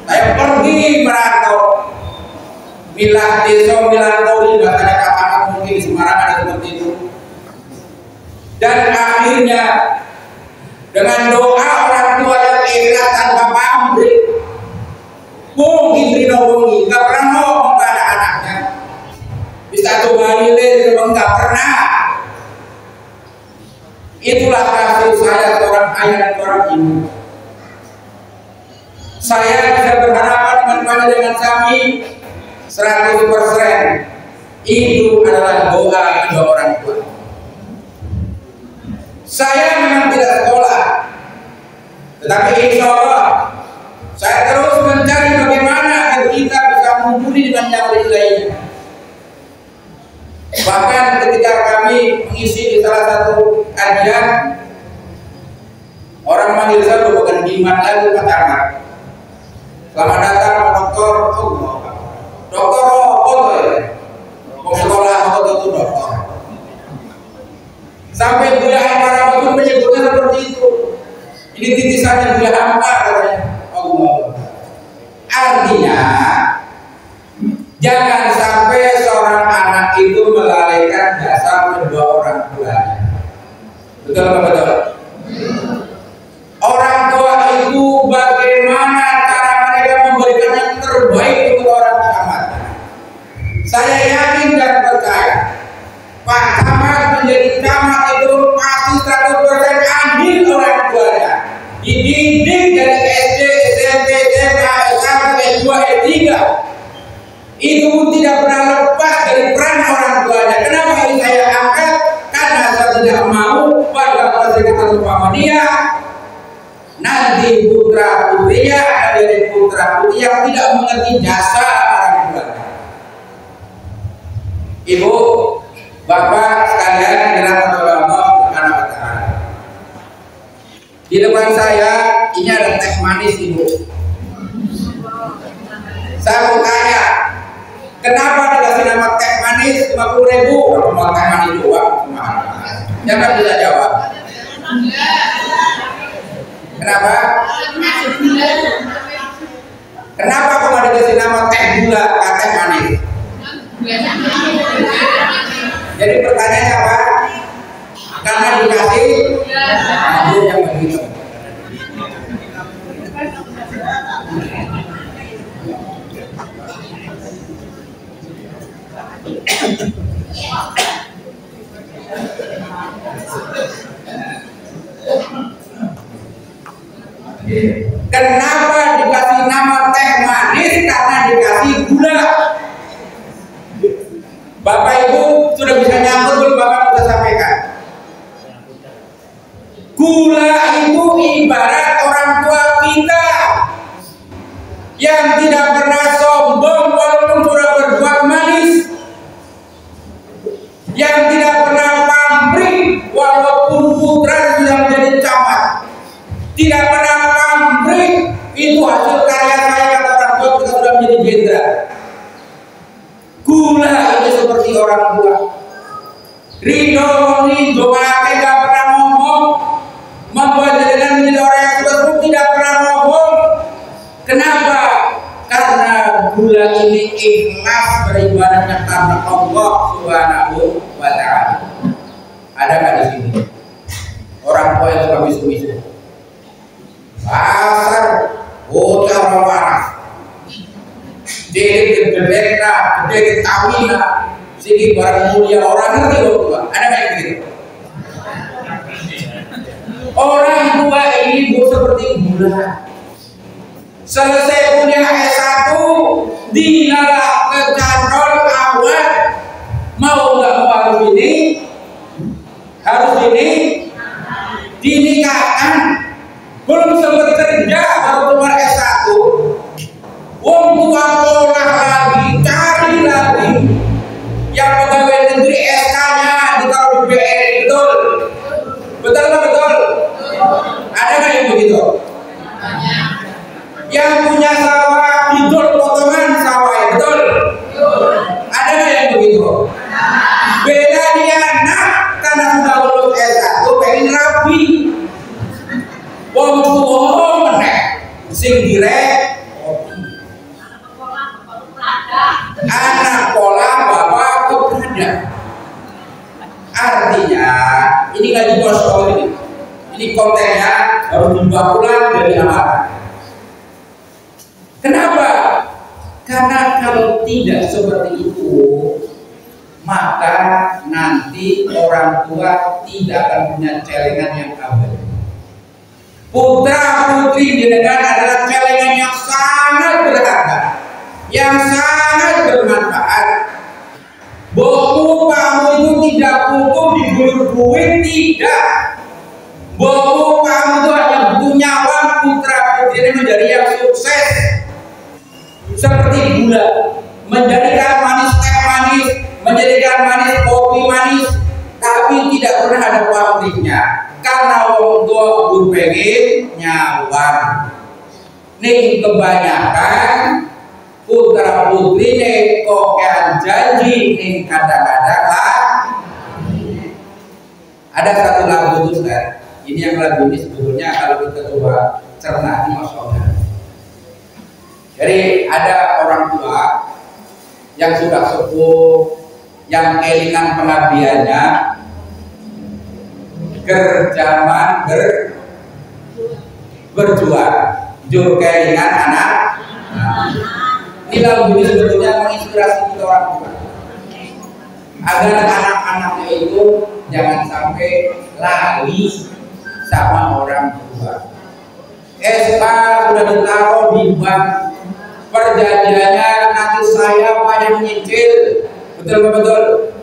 Saya pergi merantau, milah desa, milah koli, bahkan kapan mungkin di Semarang ada seperti itu. Dan akhirnya dengan doa orang tua yang ikhlas tanpa pamrih, mungkin Rino Bungi nggak pernah ngomong ke anak-anaknya. Bisa tuh Galile nggak pernah. Itulah kasih saya seorang ayah dan seorang ibu. Saya bisa berharapan teman-teman dengan kami 100%. Itu adalah doa kedua orang tua. Saya memang tidak sekolah, tetapi insya Allah saya terus mencari bagaimana agar kita bisa mumpuni dengan yang lainnya. Bahkan ketika kami mengisi di salah satu kajian, orang manggil saya bukan Diman lagi Pak Camat. Selamat datang Pak Dokter. Dokter mau sekolah mau tentu dokter. Sampai budaya para batu menyebutnya seperti itu. Ini titisannya bila hampa katanya Allah. Artinya jangan sampai seorang anak itu melalaikan jasa kedua orang tuanya. Betul apa betul? Orang tua itu bagaimana cara mereka memberikan yang terbaik untuk orang camat. Saya yakin dan percaya Pak Camat menjadi camat itu pasti 100% adil orang tuanya. Dididik dari SD, SMP, SMA, S1, S2, S3. Itu pun tidak pernah lepas dari peran orang tuanya. Kenapa ini saya angkat? Karena saya tidak mau pada masa kita bersama dia nanti putra putrinya akan jadi putra putri yang tidak mengerti jasa orang tuanya. Ibu, bapak sekalian dirahmati Allah Subhanahu wa taala. Di depan saya ini ada teh manis, Ibu. Saya mau tanya, kenapa dikasih nama teh manis 50.000? Kalau mau teh manis doang, jangan bisa jawab. Kenapa? Kenapa kamu dikasih nama teh gula, teh manis? Jadi pertanyaannya apa? Karena dikasih yang begitu. Kenapa dikasih nama teh manis? Karena dikasih gula. Bapak Ibu sudah bisa nyambut belum? Bapak sudah sampaikan. Gula itu ibarat orang tua kita yang tidak pernah sombong walaupun sudah berbuat manis, yang tidak pernah pamrih walaupun putra sudah menjadi camat, tidak pernah pamrih itu hasil karya saya kata orang tua kita sudah menjadi jenderal. Gula itu seperti orang tua. Ridho gak pernah ngomong, membuat jenengan menjadi orang yang tersebut tidak pernah ngomong. Kenapa? Karena gula ini ikhlas beribadahnya karena Allah Subhanahu wa taala. Ada nggak di sini orang tua yang suka bisu-bisu? Pasar, bocah orang waras, jadi gedek tawina, segi barang mulia orang ngerti orang tua. Ada kayak gitu. Orang tua ini bu seperti gula. Selesai kuliah S1, dinalah ke kantor awal, mau nggak mau harus ini, dinikahkan. Belum sempat kerja baru keluar S1, wong tua olah lagi, cari lagi yang pegawai negeri SK-nya ditaruh di BRI. Betul nggak betul? Ada nggak yang begitu? Yang punya sawah didol potongan sawah, betul? Ada nggak yang begitu? Beda dia anak karena sudah lulus S1 pengen rapi. Wong tuwa meneh sing direk anak pola bapak kepada. Artinya ini nggak di posko ini kontennya harus dibawa pulang dari amarah. Kenapa? Karena kalau tidak seperti itu maka nanti orang tua tidak akan punya celengan yang abadi. Putra putri di negara adalah celengan yang sangat berharga, yang sangat bermanfaat. Boku kamu itu tidak butuh diguyur duit, tidak. Boku kamu itu hanya butuh nyawa putra putri ini menjadi yang sukses. Seperti gula, menjadikan manis teh manis, menjadikan manis kopi manis, tapi tidak pernah ada pamrihnya. Karena orang tua pun pengen nyawa. Nih kebanyakan putra putri nih kok janji nih kadang-kadang lah. Ada satu lagu itu kan, Ini yang lagu ini sebetulnya kalau kita coba cerna ini masya Allah. Jadi ada orang tua yang sudah sepuh, yang kelingan pengabdiannya, kerjaman berjuang, jur kelingan anak. Ini lagu ini sebetulnya menginspirasi kita orang tua, agar anak-anaknya itu jangan sampai lali sama orang tua. SK sudah ditaruh di bank, perjanjiannya nanti saya yang nyicil, betul.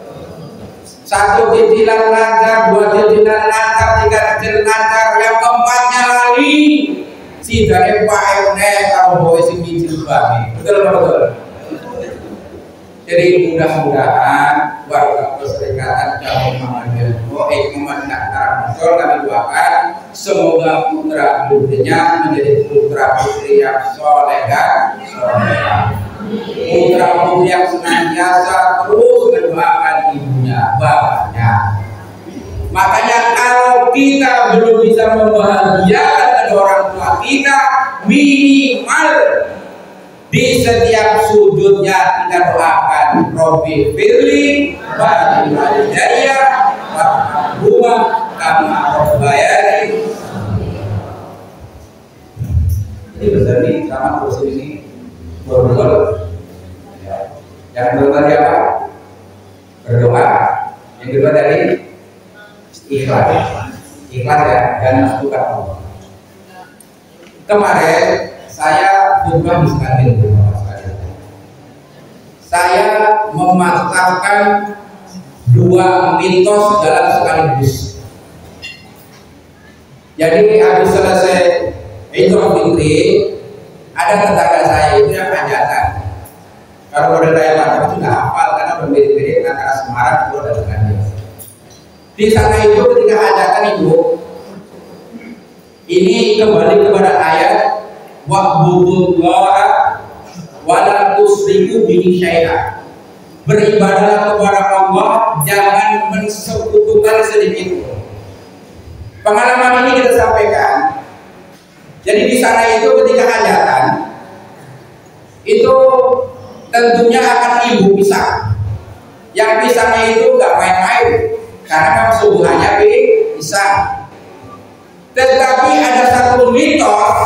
1 cicilan lancar, 2 cicilan lancar, 3 cicilan lancar, yang keempatnya lali. Si dari Pak RT kalau boleh si nyicil bank, betul. Jadi mudah-mudahan warga Perserikatan Jamaah Muhammadiyah Muhammad Nahdlatul kami doakan semoga putra putrinya menjadi putra putri yang soleh dan solehah, putra putri yang senantiasa terus mendoakan ibunya, bapaknya. Makanya kalau kita belum bisa membahagiakan kedua orang tua kita, minimal di setiap sujudnya kita doakan Robbi firli wa walidayya warhamhuma kama rabbayani. Ini besar nih sama kursi ini berdoa. Yang kedua tadi apa? Berdoa. Yang kedua tadi ikhlas ya, dan masukkan Allah. Kemarin saya juga sekali saya mematahkan 2 mitos dalam sekaligus. Jadi habis selesai Idul Fitri, ada tetangga saya itu yang hajatan. Kalau udah saya macam itu nggak hafal karena berbeda-beda antara Semarang dan Bekasi. Di sana itu ketika hajatan itu, ini kembali kepada ayat wa'budullaha wala tusyriku bihi syai'a. Beribadahlah kepada Allah, jangan mensekutukan sedikit pun. Pengalaman ini kita sampaikan. Jadi di sana itu ketika hajatan itu tentunya akan ibu pisang. Yang pisangnya itu nggak main-main karena kan subuhannya pisang. Tetapi ada satu mitos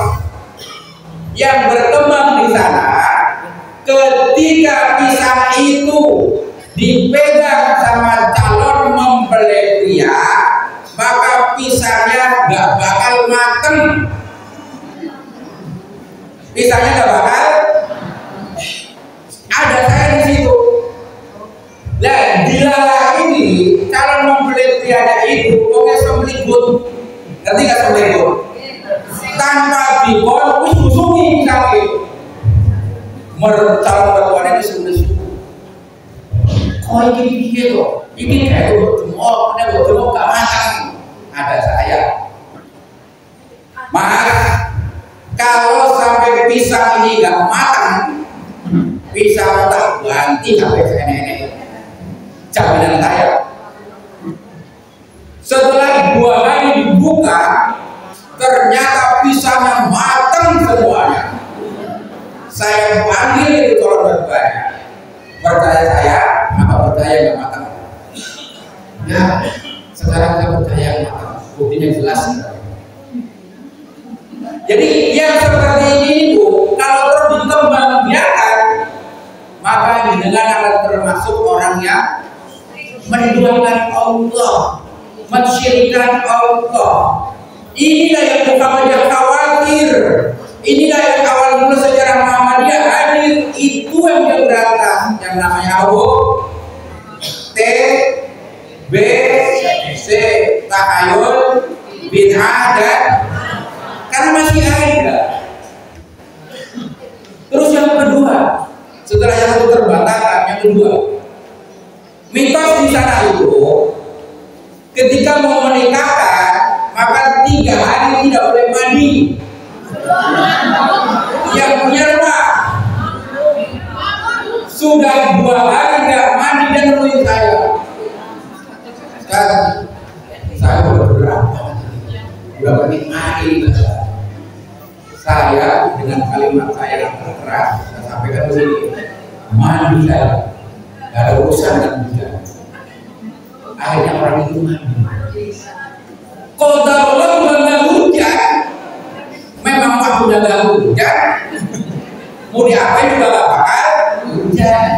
yang berkembang di sana, ketika pisang itu dipegang sama calon mempelai pria, maka pisangnya gak bakal mateng. Pisangnya gak bakal. Ada saya di situ. Dan dilalah ini calon mempelai prianya itu pokoknya sembelihut. Ngerti gak sembelihut? Tanpa dibol, wis kusungi pisang itu. Calon mertuanya disembelih. Kok ini gitu? Ini kayak berjemur, ini berjemur gak matang. Ada saya. Mas, kalau sampai pisang ini gak matang, pisang tak ganti sampai nenek. Jaminan saya. Setelah 2 hari dibuka, ternyata pisangnya matang semuanya. Saya panggil itu calon mertuanya. Percaya saya, apa percaya nggak matang? Ya, sekarang saya percaya matang. Buktinya jelas. Jadi yang seperti ini Bu, kalau terus dikembangbiakan, maka dengan akan termasuk orang yang menduakan Allah, mensyirikkan Allah. Inilah yang Muhammadiyah khawatir. Inilah yang awal mula sejarah Muhammadiyah hadir. Itu yang dia berantas, yang namanya Abu T B C tahayul bid'ah dan karena masih ada. Terus yang kedua, setelah yang satu terbantahkan, yang kedua, mitos di sana itu ketika mau menikahkan maka 3 hari tidak boleh mandi. Yang punya rumah sudah 2 hari nggak mandi dan nemuin saya. Sekarang saya bergerak. Berapa nikmati saya dengan kalimat saya yang keras, saya sampaikan begini, mandi saya, gak ada urusan dan juga. Akhirnya orang itu mandi. Qadarullah nggak hujan, memang waktunya nggak hujan, mau diapain juga nggak bakal hujan.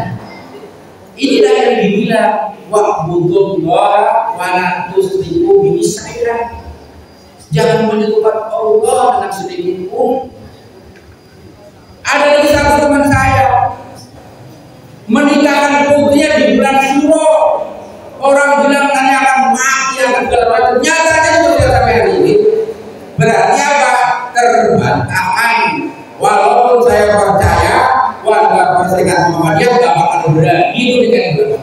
Inilah yang dibilang wa'budullah wa la tusyriku bihi syai'an. Jangan menyekutukan Allah dengan sedikit pun. Ada lagi satu teman saya menikahkan putrinya di bulan Syuro. Orang bilang nanti akan mati atau segala macam. Nyatanya juga sampai hari ini. Berarti apa? Terbantahkan. Walaupun saya percaya warga Perserikatan Muhammadiyah tidak bakal berani itu dengan betul.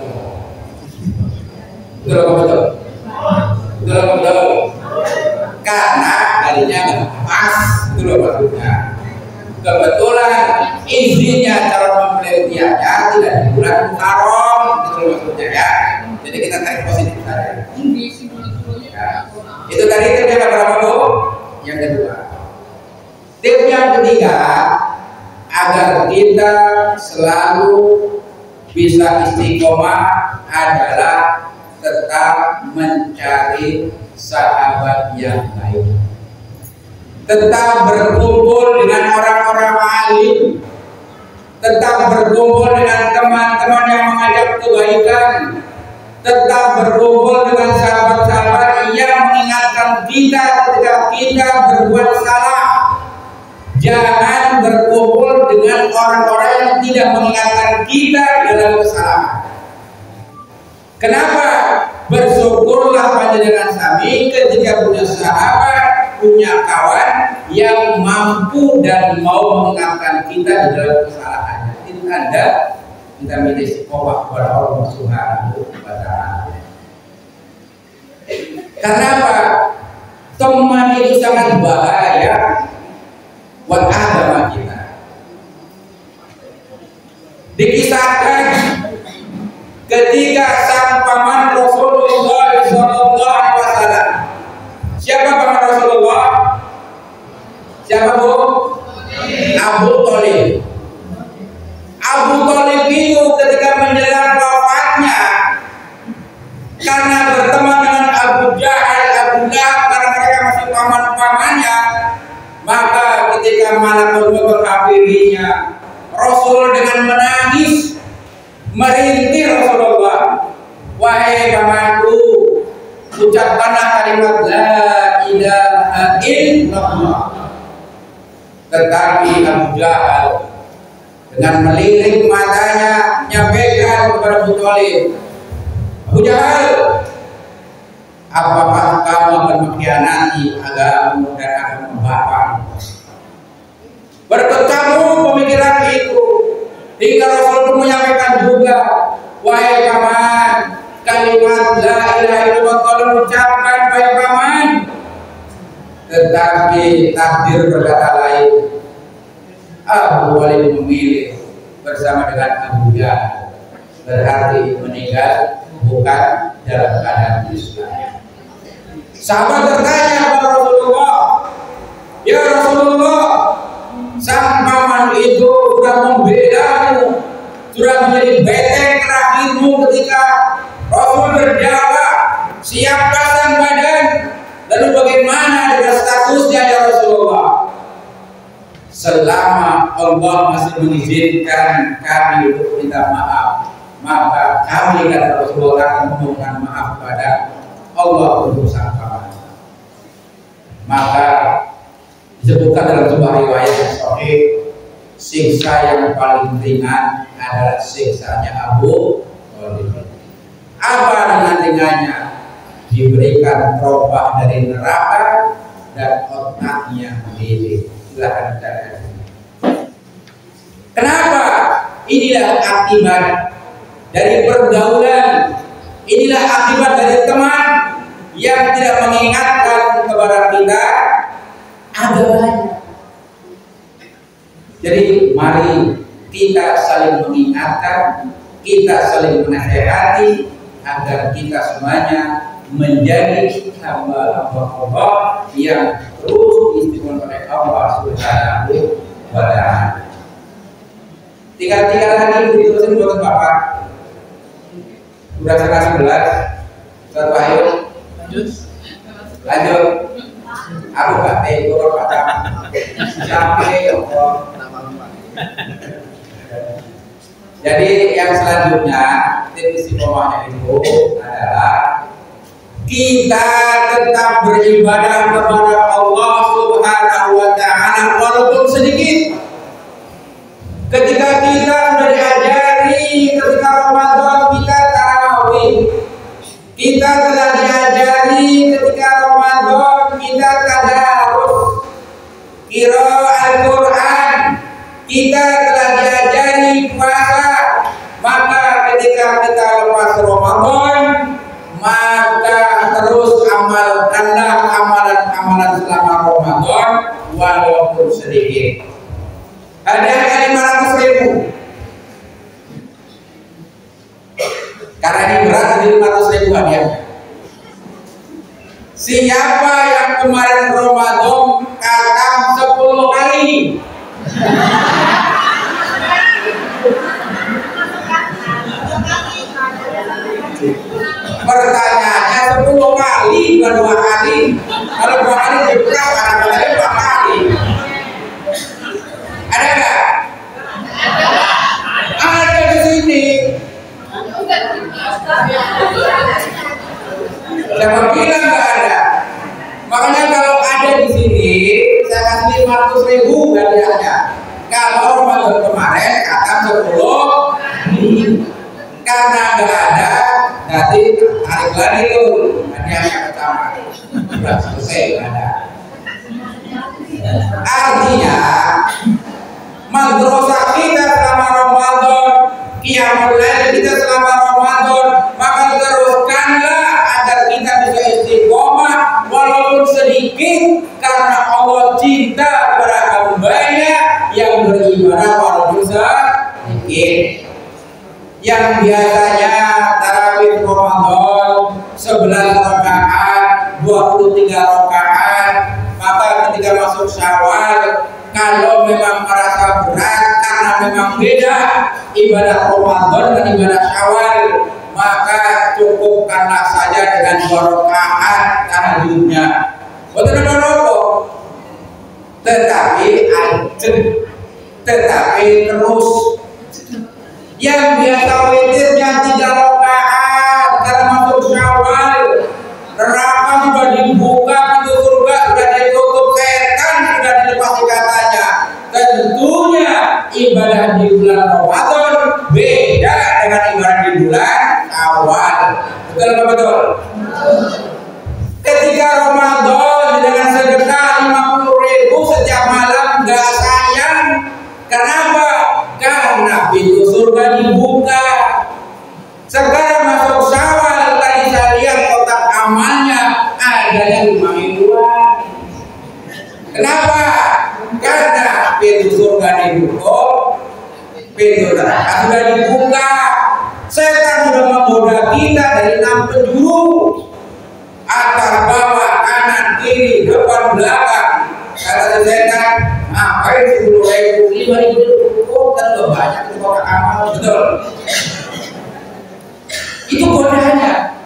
Betul. Karena darinya nggak pas, itu loh maksudnya. Kebetulan izinnya calon mempelai-nya tidak di bulan Muharram, itu loh maksudnya ya. Jadi kita tarik positif saja. Ya. Itu tadi tip yang berapa Bu? Yang kedua. Tip yang ketiga, agar kita selalu bisa istiqomah adalah tetap mencari sahabat yang baik, tetap berkumpul dengan orang-orang alim, tetap berkumpul dengan teman-teman yang mengajak kebaikan, tetap berkumpul dengan sahabat-sahabat yang mengingatkan kita ketika kita berbuat salah. Jangan berkumpul dengan orang-orang yang tidak mengingatkan kita dalam kesalahan. Kenapa? Bersyukurlah panjenengan sami ketika punya sahabat, punya kawan yang mampu dan mau mengingatkan kita di dalam kesalahannya. Itu tanda kita milih istiqomah kepada Allah Subhanahu wa Ta'ala. Kenapa? Teman itu sangat bahaya buat agama kita. Dikisahkan ketika sang paman Rasulullah SAW. Siapa paman Rasulullah? Siapa Bu? Abu Thalib. Abu Thalib itu ketika menjelang wafatnya, karena berteman dengan Abu Jahal, Abu Lahab, karena mereka masih paman-pamannya, maka ketika malakul maut menghampirinya, Rasul dengan menangis merintih Rasulullah, wahai pamanku, ucapkanlah kalimat la ilaha illallah. Tetapi Abu Jahal dengan melirik matanya menyampaikan kepada Abu Thalib, Abu Jahal, apakah kamu akan mengkhianati agamamu dan agama Bapak? Berketamu pemikiran itu hingga Rasul pun menyampaikan juga, wahai paman, kalimat la ilaha illallah tolong ucapkan wahai paman. Tetapi takdir berkata lain. Abu Thalib memilih bersama dengan Abu Jahal, berarti meninggal bukan dalam keadaan Islam. Sahabat bertanya kepada Rasulullah, ya Rasulullah, sang paman itu sudah membelamu, sudah menjadi benteng terakhirmu ketika Rasul berjawab, siap pasang badan. Lalu bagaimana dengan statusnya ya Rasulullah? Selama Allah masih mengizinkan kami untuk minta maaf, maka kami kata Rasulullah akan memohon maaf kepada Allah untuk sang paman. Maka disebutkan dalam sebuah riwayat yang sahih, siksa yang paling ringan adalah siksanya Abu Thalib. Apa ringan-ringannya? Diberikan terobah dari neraka dan otaknya melilit. Silahkan cari. Kenapa? Inilah akibat dari pergaulan. Inilah akibat dari teman yang tidak mengingatkan kepada kita agamanya. Jadi mari kita saling mengingatkan, kita saling menasehati agar kita semuanya menjadi hamba-hamba Allah yang terus diistimewakan oleh Allah Subhanahu wa Ta'ala. Tinggal lagi diterusin buat Bapak. Udah setengah 11. Ustaz Wahyu. Lanjut. Aku gak tahu kata sampai Jadi yang selanjutnya titik istiqomahnya itu adalah kita tetap beribadah kepada Allah Subhanahu wa Ta'ala walaupun sedikit. Ketika kita sudah diajari ketika Ramadan kita tarawih, kita telah diajari ketika Ramadan kita tadarus qiraah Al-Quran, kita telah diajari puasa. Maka ketika kita lepas Ramadan, maka terus amalkanlah amalan-amalan selama Ramadan walaupun sedikit. Hadiahnya 500.000. Karena ini berat, jadi 500.000 hadiahnya. Siapa yang kemarin Ramadan khatam 10 kali? Pertanyaannya 10 kali bukan 2 kali. Kalau 2 kali jeblak, kadang-kadang 4 kali. Ada nggak? Ada di sini. Siapa bilang nggak ada? Makanya kalau ada di sini, saya kasih 500.000 hadiahnya. Kalau Ramadan kemarin kata 10 karena nggak ada, nanti tarik lagi tuh hadiahnya pertama. Sudah selesai ada. Artinya madrasah kita selama Ramadan, qiyamul lail kita selama Ramadan, maka teruskanlah agar kita bisa istiqomah walaupun sedikit, karena Allah cinta kepada hambanya yang beribadah walaupun sedikit. Yang biasanya tarawih Ramadan 11 rakaat, 23 rakaat, maka ketika masuk Syawal, kalau memang merasa berat karena memang beda ibadah Ramadan dan ibadah Syawal, maka cukupkanlah saja dengan 2 rakaat tahajudnya. Betul rokok, tetapi terus. Yang biasa witirnya 3 rakaat karena masuk Syawal, neraka sudah dibuka, pintu surga sudah ditutup, setan sudah dilepas katanya. Tentunya ibadah di bulan Ramadan beda dengan ibadah di bulan Syawal. Betul apa betul? Ketika Ramadan dengan sedekah 50.000 setiap malam nggak sayang. Kenapa? Karena pintu surga dibuka. Sekarang masuk Syawal, tadi saya lihat kotak amalnya ada yang 5.000. Kenapa? Karena pintu surga dibuka, pintu neraka sudah dibuka. Setan sudah menggoda kita dari 6 penjuru, atas, bawah, kanan, kiri, depan, belakang. Kata setan, ngapain 10.000, 5.000 kan lebih banyak itu kotak amal, betul? Itu godanya.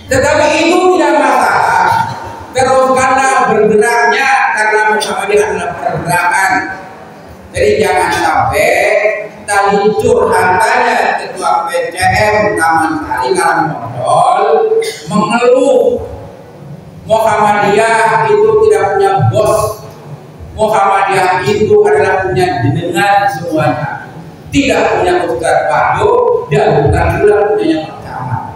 Tetapi itu tidak masalah. Teruskanlah bergeraknya karena Muhammadiyah adalah pergerakan. Jadi jangan sampai tadi curhatannya ketua PCM Taman Sari Karangmondol mengeluh Muhammadiyah itu tidak punya bos. Muhammadiyah itu adalah punya jenengan semuanya. Tidak punya Ustaz Wahyu dan bukan pula punya yang pertama.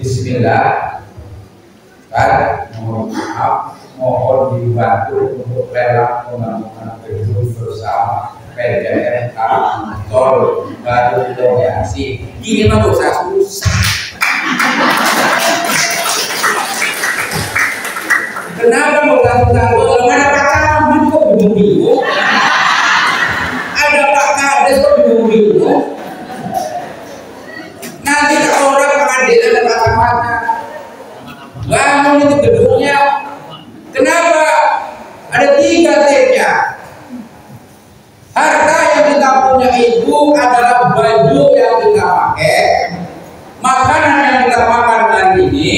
Bismillah. Mohon maaf, mohon dibantu untuk lelang pembangunan gedung bersama PDRK Tol Baru Koreasi. Ini mah gak usah susah. Kenapa mau susah? Kalau nggak ada pacar tiga T-nya. Harta yang kita punya itu adalah baju yang kita pakai, makanan yang kita makan hari ini,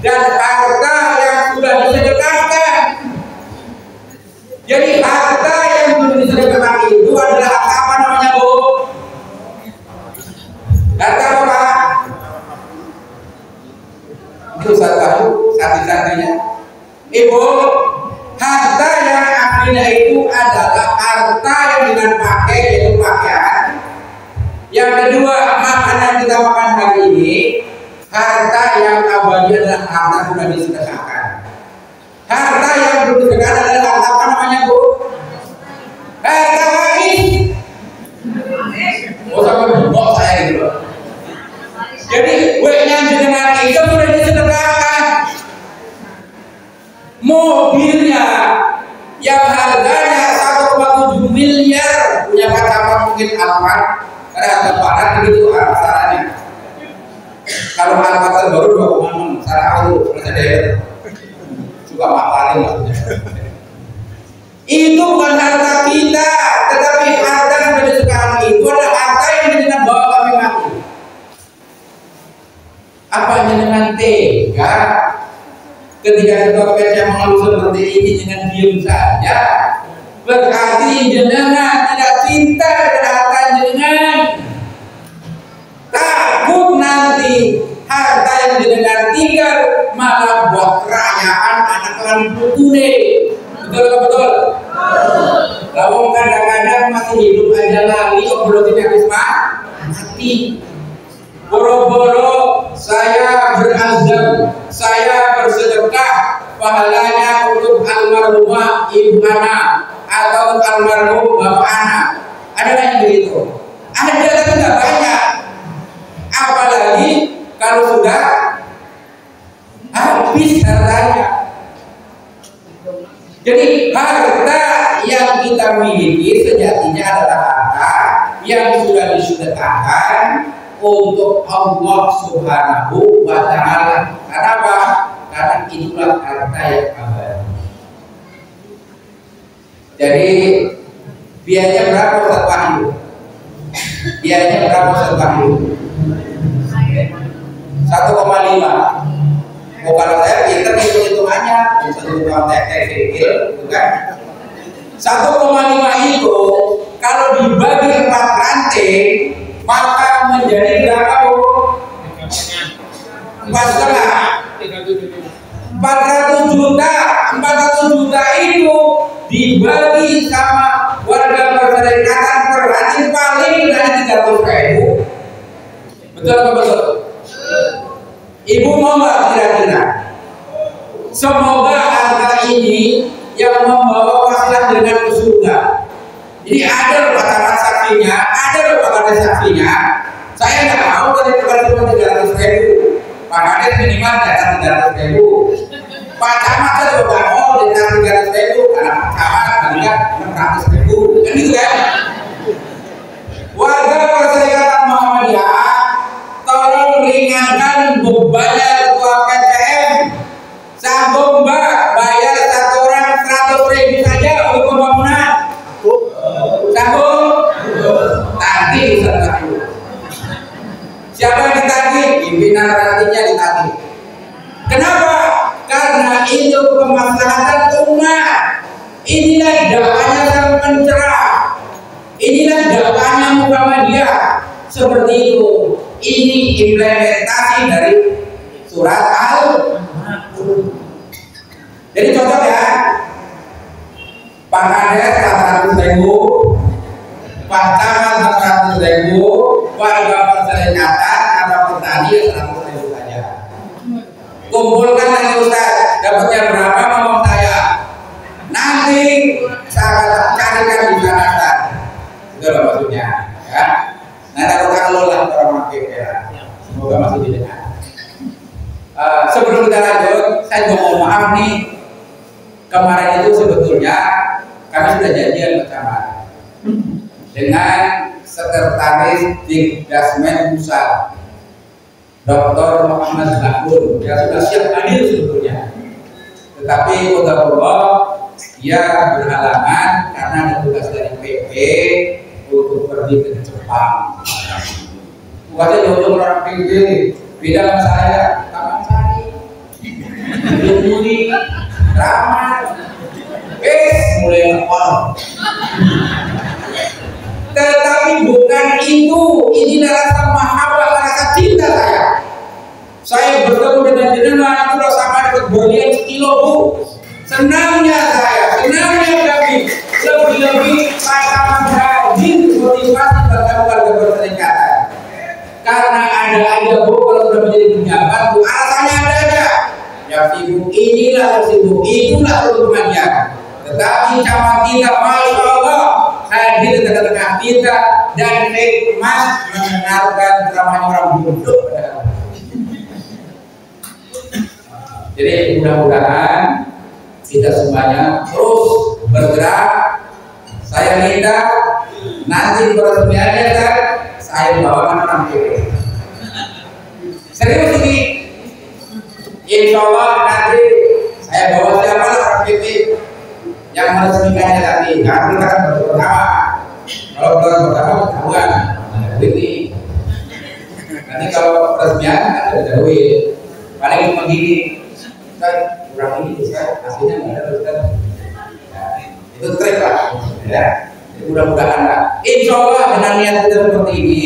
dan harta yang sudah disedekahkan. Jadi harta yang sudah disedekahkan itu adalah apa namanya, Bu? Harta apa? Itu satu santai-santainya. Ibu, harta yang aslinya itu adalah harta yang dengan pakai, yaitu pakaian. Yang kedua, makanan kita makan hari ini. Harta yang abadi adalah harta sudah disedekahkan. Harta yang belum disedekahkan adalah harta apa namanya, Bu? Harta waris. Oh, sampai bok saya gitu. Jadi duitnya dengan itu sudah disedekahkan. Mobilnya yang harganya 1,7 miliar punya pacaran mungkin Alphard, karena harga barat begitu asarannya. Kalau Alphard terbaru 2,6, saya tahu Mercedes juga maklum maksudnya. Itu bukan harta kita, tetapi harta yang sudah disediakan itu adalah harta yang dengan bawa kami mati. Apa dengan tega ketika Bapak yang mengeluh seperti ini dengan diam saja? Berarti jenengan tidak cinta dengan harta jenengan. Takut nanti harta yang jenengan tinggal malah buat kerajaan anak lan putune. Betul? Lawang kadang-kadang masih hidup aja lagi, belum habis mati. Boro-boro saya berazam, saya bersedekah pahalanya untuk almarhumah ibu anak atau almarhum bapak anak. Ada yang begitu? Ada, tapi nggak banyak. Apalagi kalau sudah habis hartanya. Jadi harta yang kita miliki sejatinya adalah harta yang sudah disedekahkan untuk Allah Subhanahu wa Ta'ala. Kenapa? Karena itulah harta yang abadi. Jadi biayanya berapa Ustaz Wahyu? Biayanya berapa Ustaz Wahyu? 1,5. Oh, kalau saya pinter hitung-hitungannya, satu tukang teknik fikir, bukan? 1,5 itu kalau dibagi 4 ranting maka menjadi berapa, Bu? 4,5. 400 juta. 400 juta itu dibagi sama warga perserikatan per ranting paling dari 300.000. Betul apa betul? Ibu mau nggak kira-kira? Semoga harta ini yang membawa wasilah dengan ke surga. Jadi ada bacaan saksinya, ada bacaan saksinya. Saya nggak mau dari cuma 300.000. Pak Kades minimal di atas 300.000. Pak Camat saya juga nggak mau di atas 300.000 karena Pak Camat banyak 600.000. Kan gitu kan? Warga Perserikatan Muhammadiyah, tolong ringankan bebannya ketua PTM. Sanggup Mbak bayar satu orang 100.000 saja untuk pembangunan? Sanggup? Tagih Ustaz. Siapa yang ditagih? Pimpinan rantingnya ditagih. Kenapa? Karena itu kemaslahatan umat. Inilah dakwahnya sang pencerah. Inilah dakwahnya Muhammadiyah. Seperti itu. Ini implementasi dari surat Al-Mulk. Jadi contoh ya, Pak Kades 400.000, Pak Camat 400.000, warga perserikatan atau petani 100.000 saja. Kumpulkan nanti Ustaz, dapatnya berapa ngomong saya. Nanti saya carikan di sana. Itu loh maksudnya, ya. Nanti aku kalau lah orang makin ya. Semoga masih didengar. Sebelum kita lanjut, saya juga mohon maaf nih. Kemarin itu sebetulnya kami sudah janjian bersama dengan Sekretaris Dikdasmen Pusat, Dr. Muhammad Zakun. Dia sudah siap hadir sebetulnya. Tetapi qadarullah dia berhalangan karena ada tugas dari PP untuk pergi ke Jepang. Bukannya jauh-jauh orang PP, beda sama saya, Taman Sari, Jumuri, Raman, mulai ngepol. Tetapi bukan itu, ini rasa mahabbah, rasa cinta saya. Saya bertemu dengan jenengan itu rasakan dapat berlian sekilo, Bu. Senangnya saya, senangnya kami, lebih-lebih rasa menjadi motivasi bertemu keluarga berpeningkatan. Karena ada aja, Bu, kalau sudah menjadi pejabat, Bu, alasannya ada aja. Yang sibuk inilah, yang sibuk itulah keuntungannya. Tetapi camat kita, Masya Allah, hadir di tengah-tengah kita dan nikmat mengenalkan ramahnya orang bodoh. Jadi mudah-mudahan kita semuanya terus bergerak. Saya minta nanti peresmiannya kan saya bawakan orang PP. Serius ini, insya Allah nanti saya bawa siapa orang PP yang meresmikannya tadi. Karena kita kan baru pertama. Kalau baru pertama ketahuan ini. Nanti kalau peresmian ada jauhin. Paling begini. Kan kurang ini bisa hasilnya nggak ada Ustaz. Itu trik lah ya. Mudah-mudahan lah. Insya Allah dengan niat kita seperti ini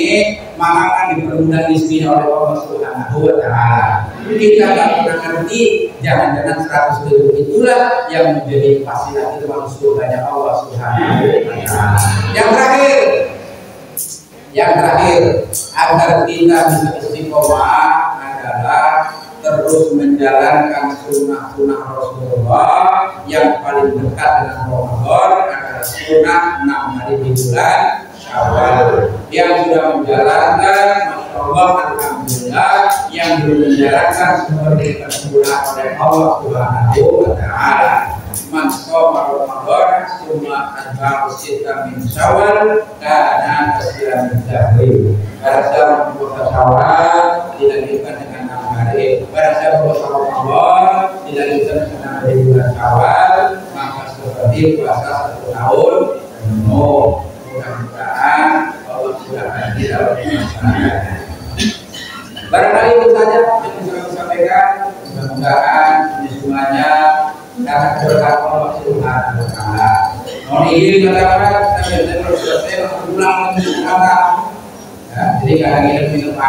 maka akan dipermudah istri oleh Allah Subhanahu wa Ta'ala. Kita nggak pernah ngerti jangan-jangan 100 ribu itulah yang menjadi fasilitas itu surganya Allah Subhanahu wa Ta'ala. Yang terakhir agar kita bisa istiqomah adalah terus menjalankan sunnah-sunnah Rasulullah yang paling dekat dengan Ramadan adalah sunnah 6 hari di bulan Syawal. Yang sudah menjalankan, Masya Allah, alhamdulillah. Yang belum menjalankan seperti kesimpulan oleh Allah Subhanahu wa Ta'ala. Man shoma Ramadan summa atba'ahu sitta min Syawal kana kasiran min dahri. Barang siapa berpuasa Syawal dilanjutkan dengan 6 hari. Barang siapa berpuasa Ramadan dilanjutkan dengan 6 hari bulan Syawal, maka seperti puasa 1 tahun penuh. Mudah-mudahan Allah sudah hadir dalam melaksanakannya. Barangkali itu saja yang bisa kami sampaikan. Mudah-mudahan ini semuanya dapat berkat Allah Subhanahu wa Ta'ala. Mohon izin katakan saya terus berulang menunjukkan kata. Ya, jadi kadang minum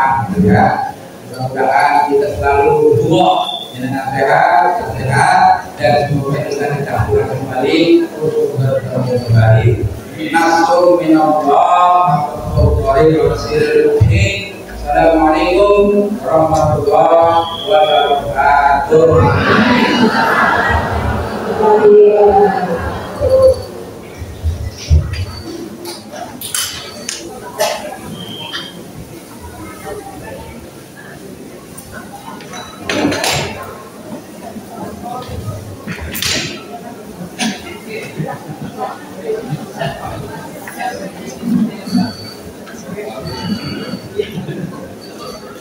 ya. Mudah-mudahan kita selalu dua dengan sehat dan semoga kita pulang kembali untuk bertemu kembali. Nasrul minallah wa wabarakatuh. Assalamualaikum warahmatullahi wabarakatuh.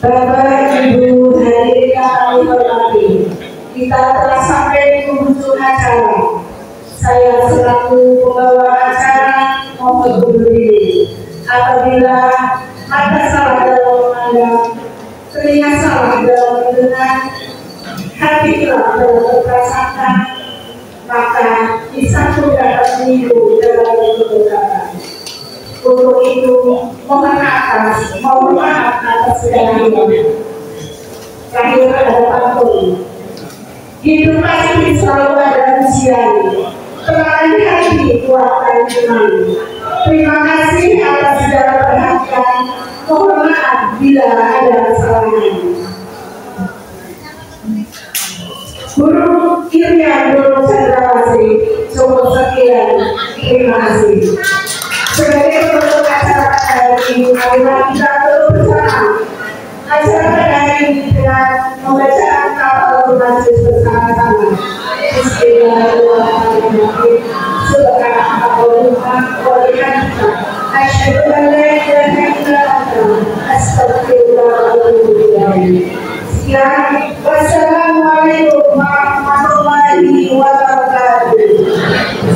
Bapak Ibu hadirin yang kami hormati, kita telah sampai di penghujung acara. Saya selaku pembawa acara mohon undur diri. Apabila ada salah dalam memandang, telinga salah dalam mendengar, hati gelap dalam berprasangka, maka disambung dapat meniru dalam berkata. Untuk itu mohon maaf atas segalanya. Terakhir ada pantun. Hidup pasti selalu ada usianya. Tenangkan hati, kuatkan iman. Terima kasih atas segala perhatian. Mohon maaf bila ada kesalahan. Guru Irian Guru Cendrawasih, cukup sekian. Terima kasih. Sebagai penutup acara hari ini, marilah kita terus bersama. Acara hari ini dengan membacaan kafaratul majlis bersama-sama. Bismillahirrahmanirrahim. Subhanallah wa bihamdihi. Asyhadu an la ilaha illa anta, astaghfiruka wa atubu ilaik. Sekian, wassalamualaikum warahmatullahi wabarakatuh.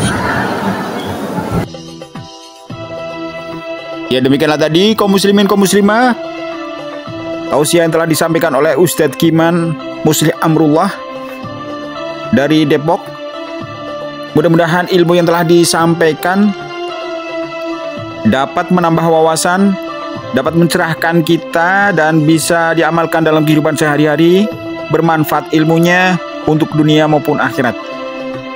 Ya, demikianlah tadi kaum muslimin kaum muslimah, tausiah yang telah disampaikan oleh Ustadz Kiman Muslih Amrullah dari Depok. Mudah-mudahan ilmu yang telah disampaikan dapat menambah wawasan, dapat mencerahkan kita dan bisa diamalkan dalam kehidupan sehari-hari, bermanfaat ilmunya untuk dunia maupun akhirat.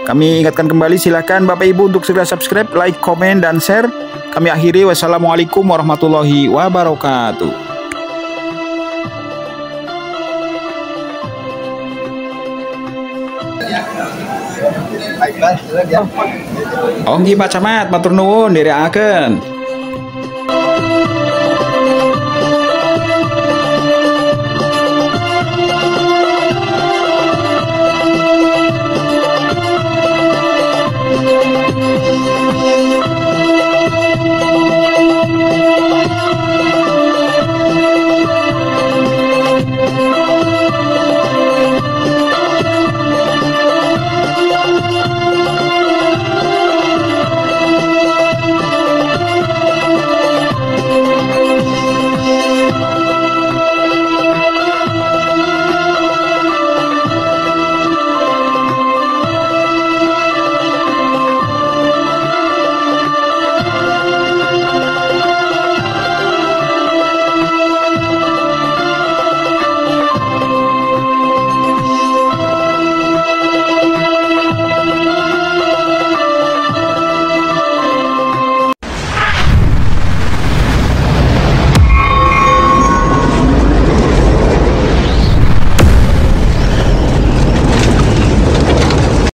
Kami ingatkan kembali, silakan Bapak Ibu untuk segera subscribe, like, komen, dan share. Kami akhiri, wassalamualaikum warahmatullahi wabarakatuh. Onggi Pak Camat, matur nuwun nderekaken.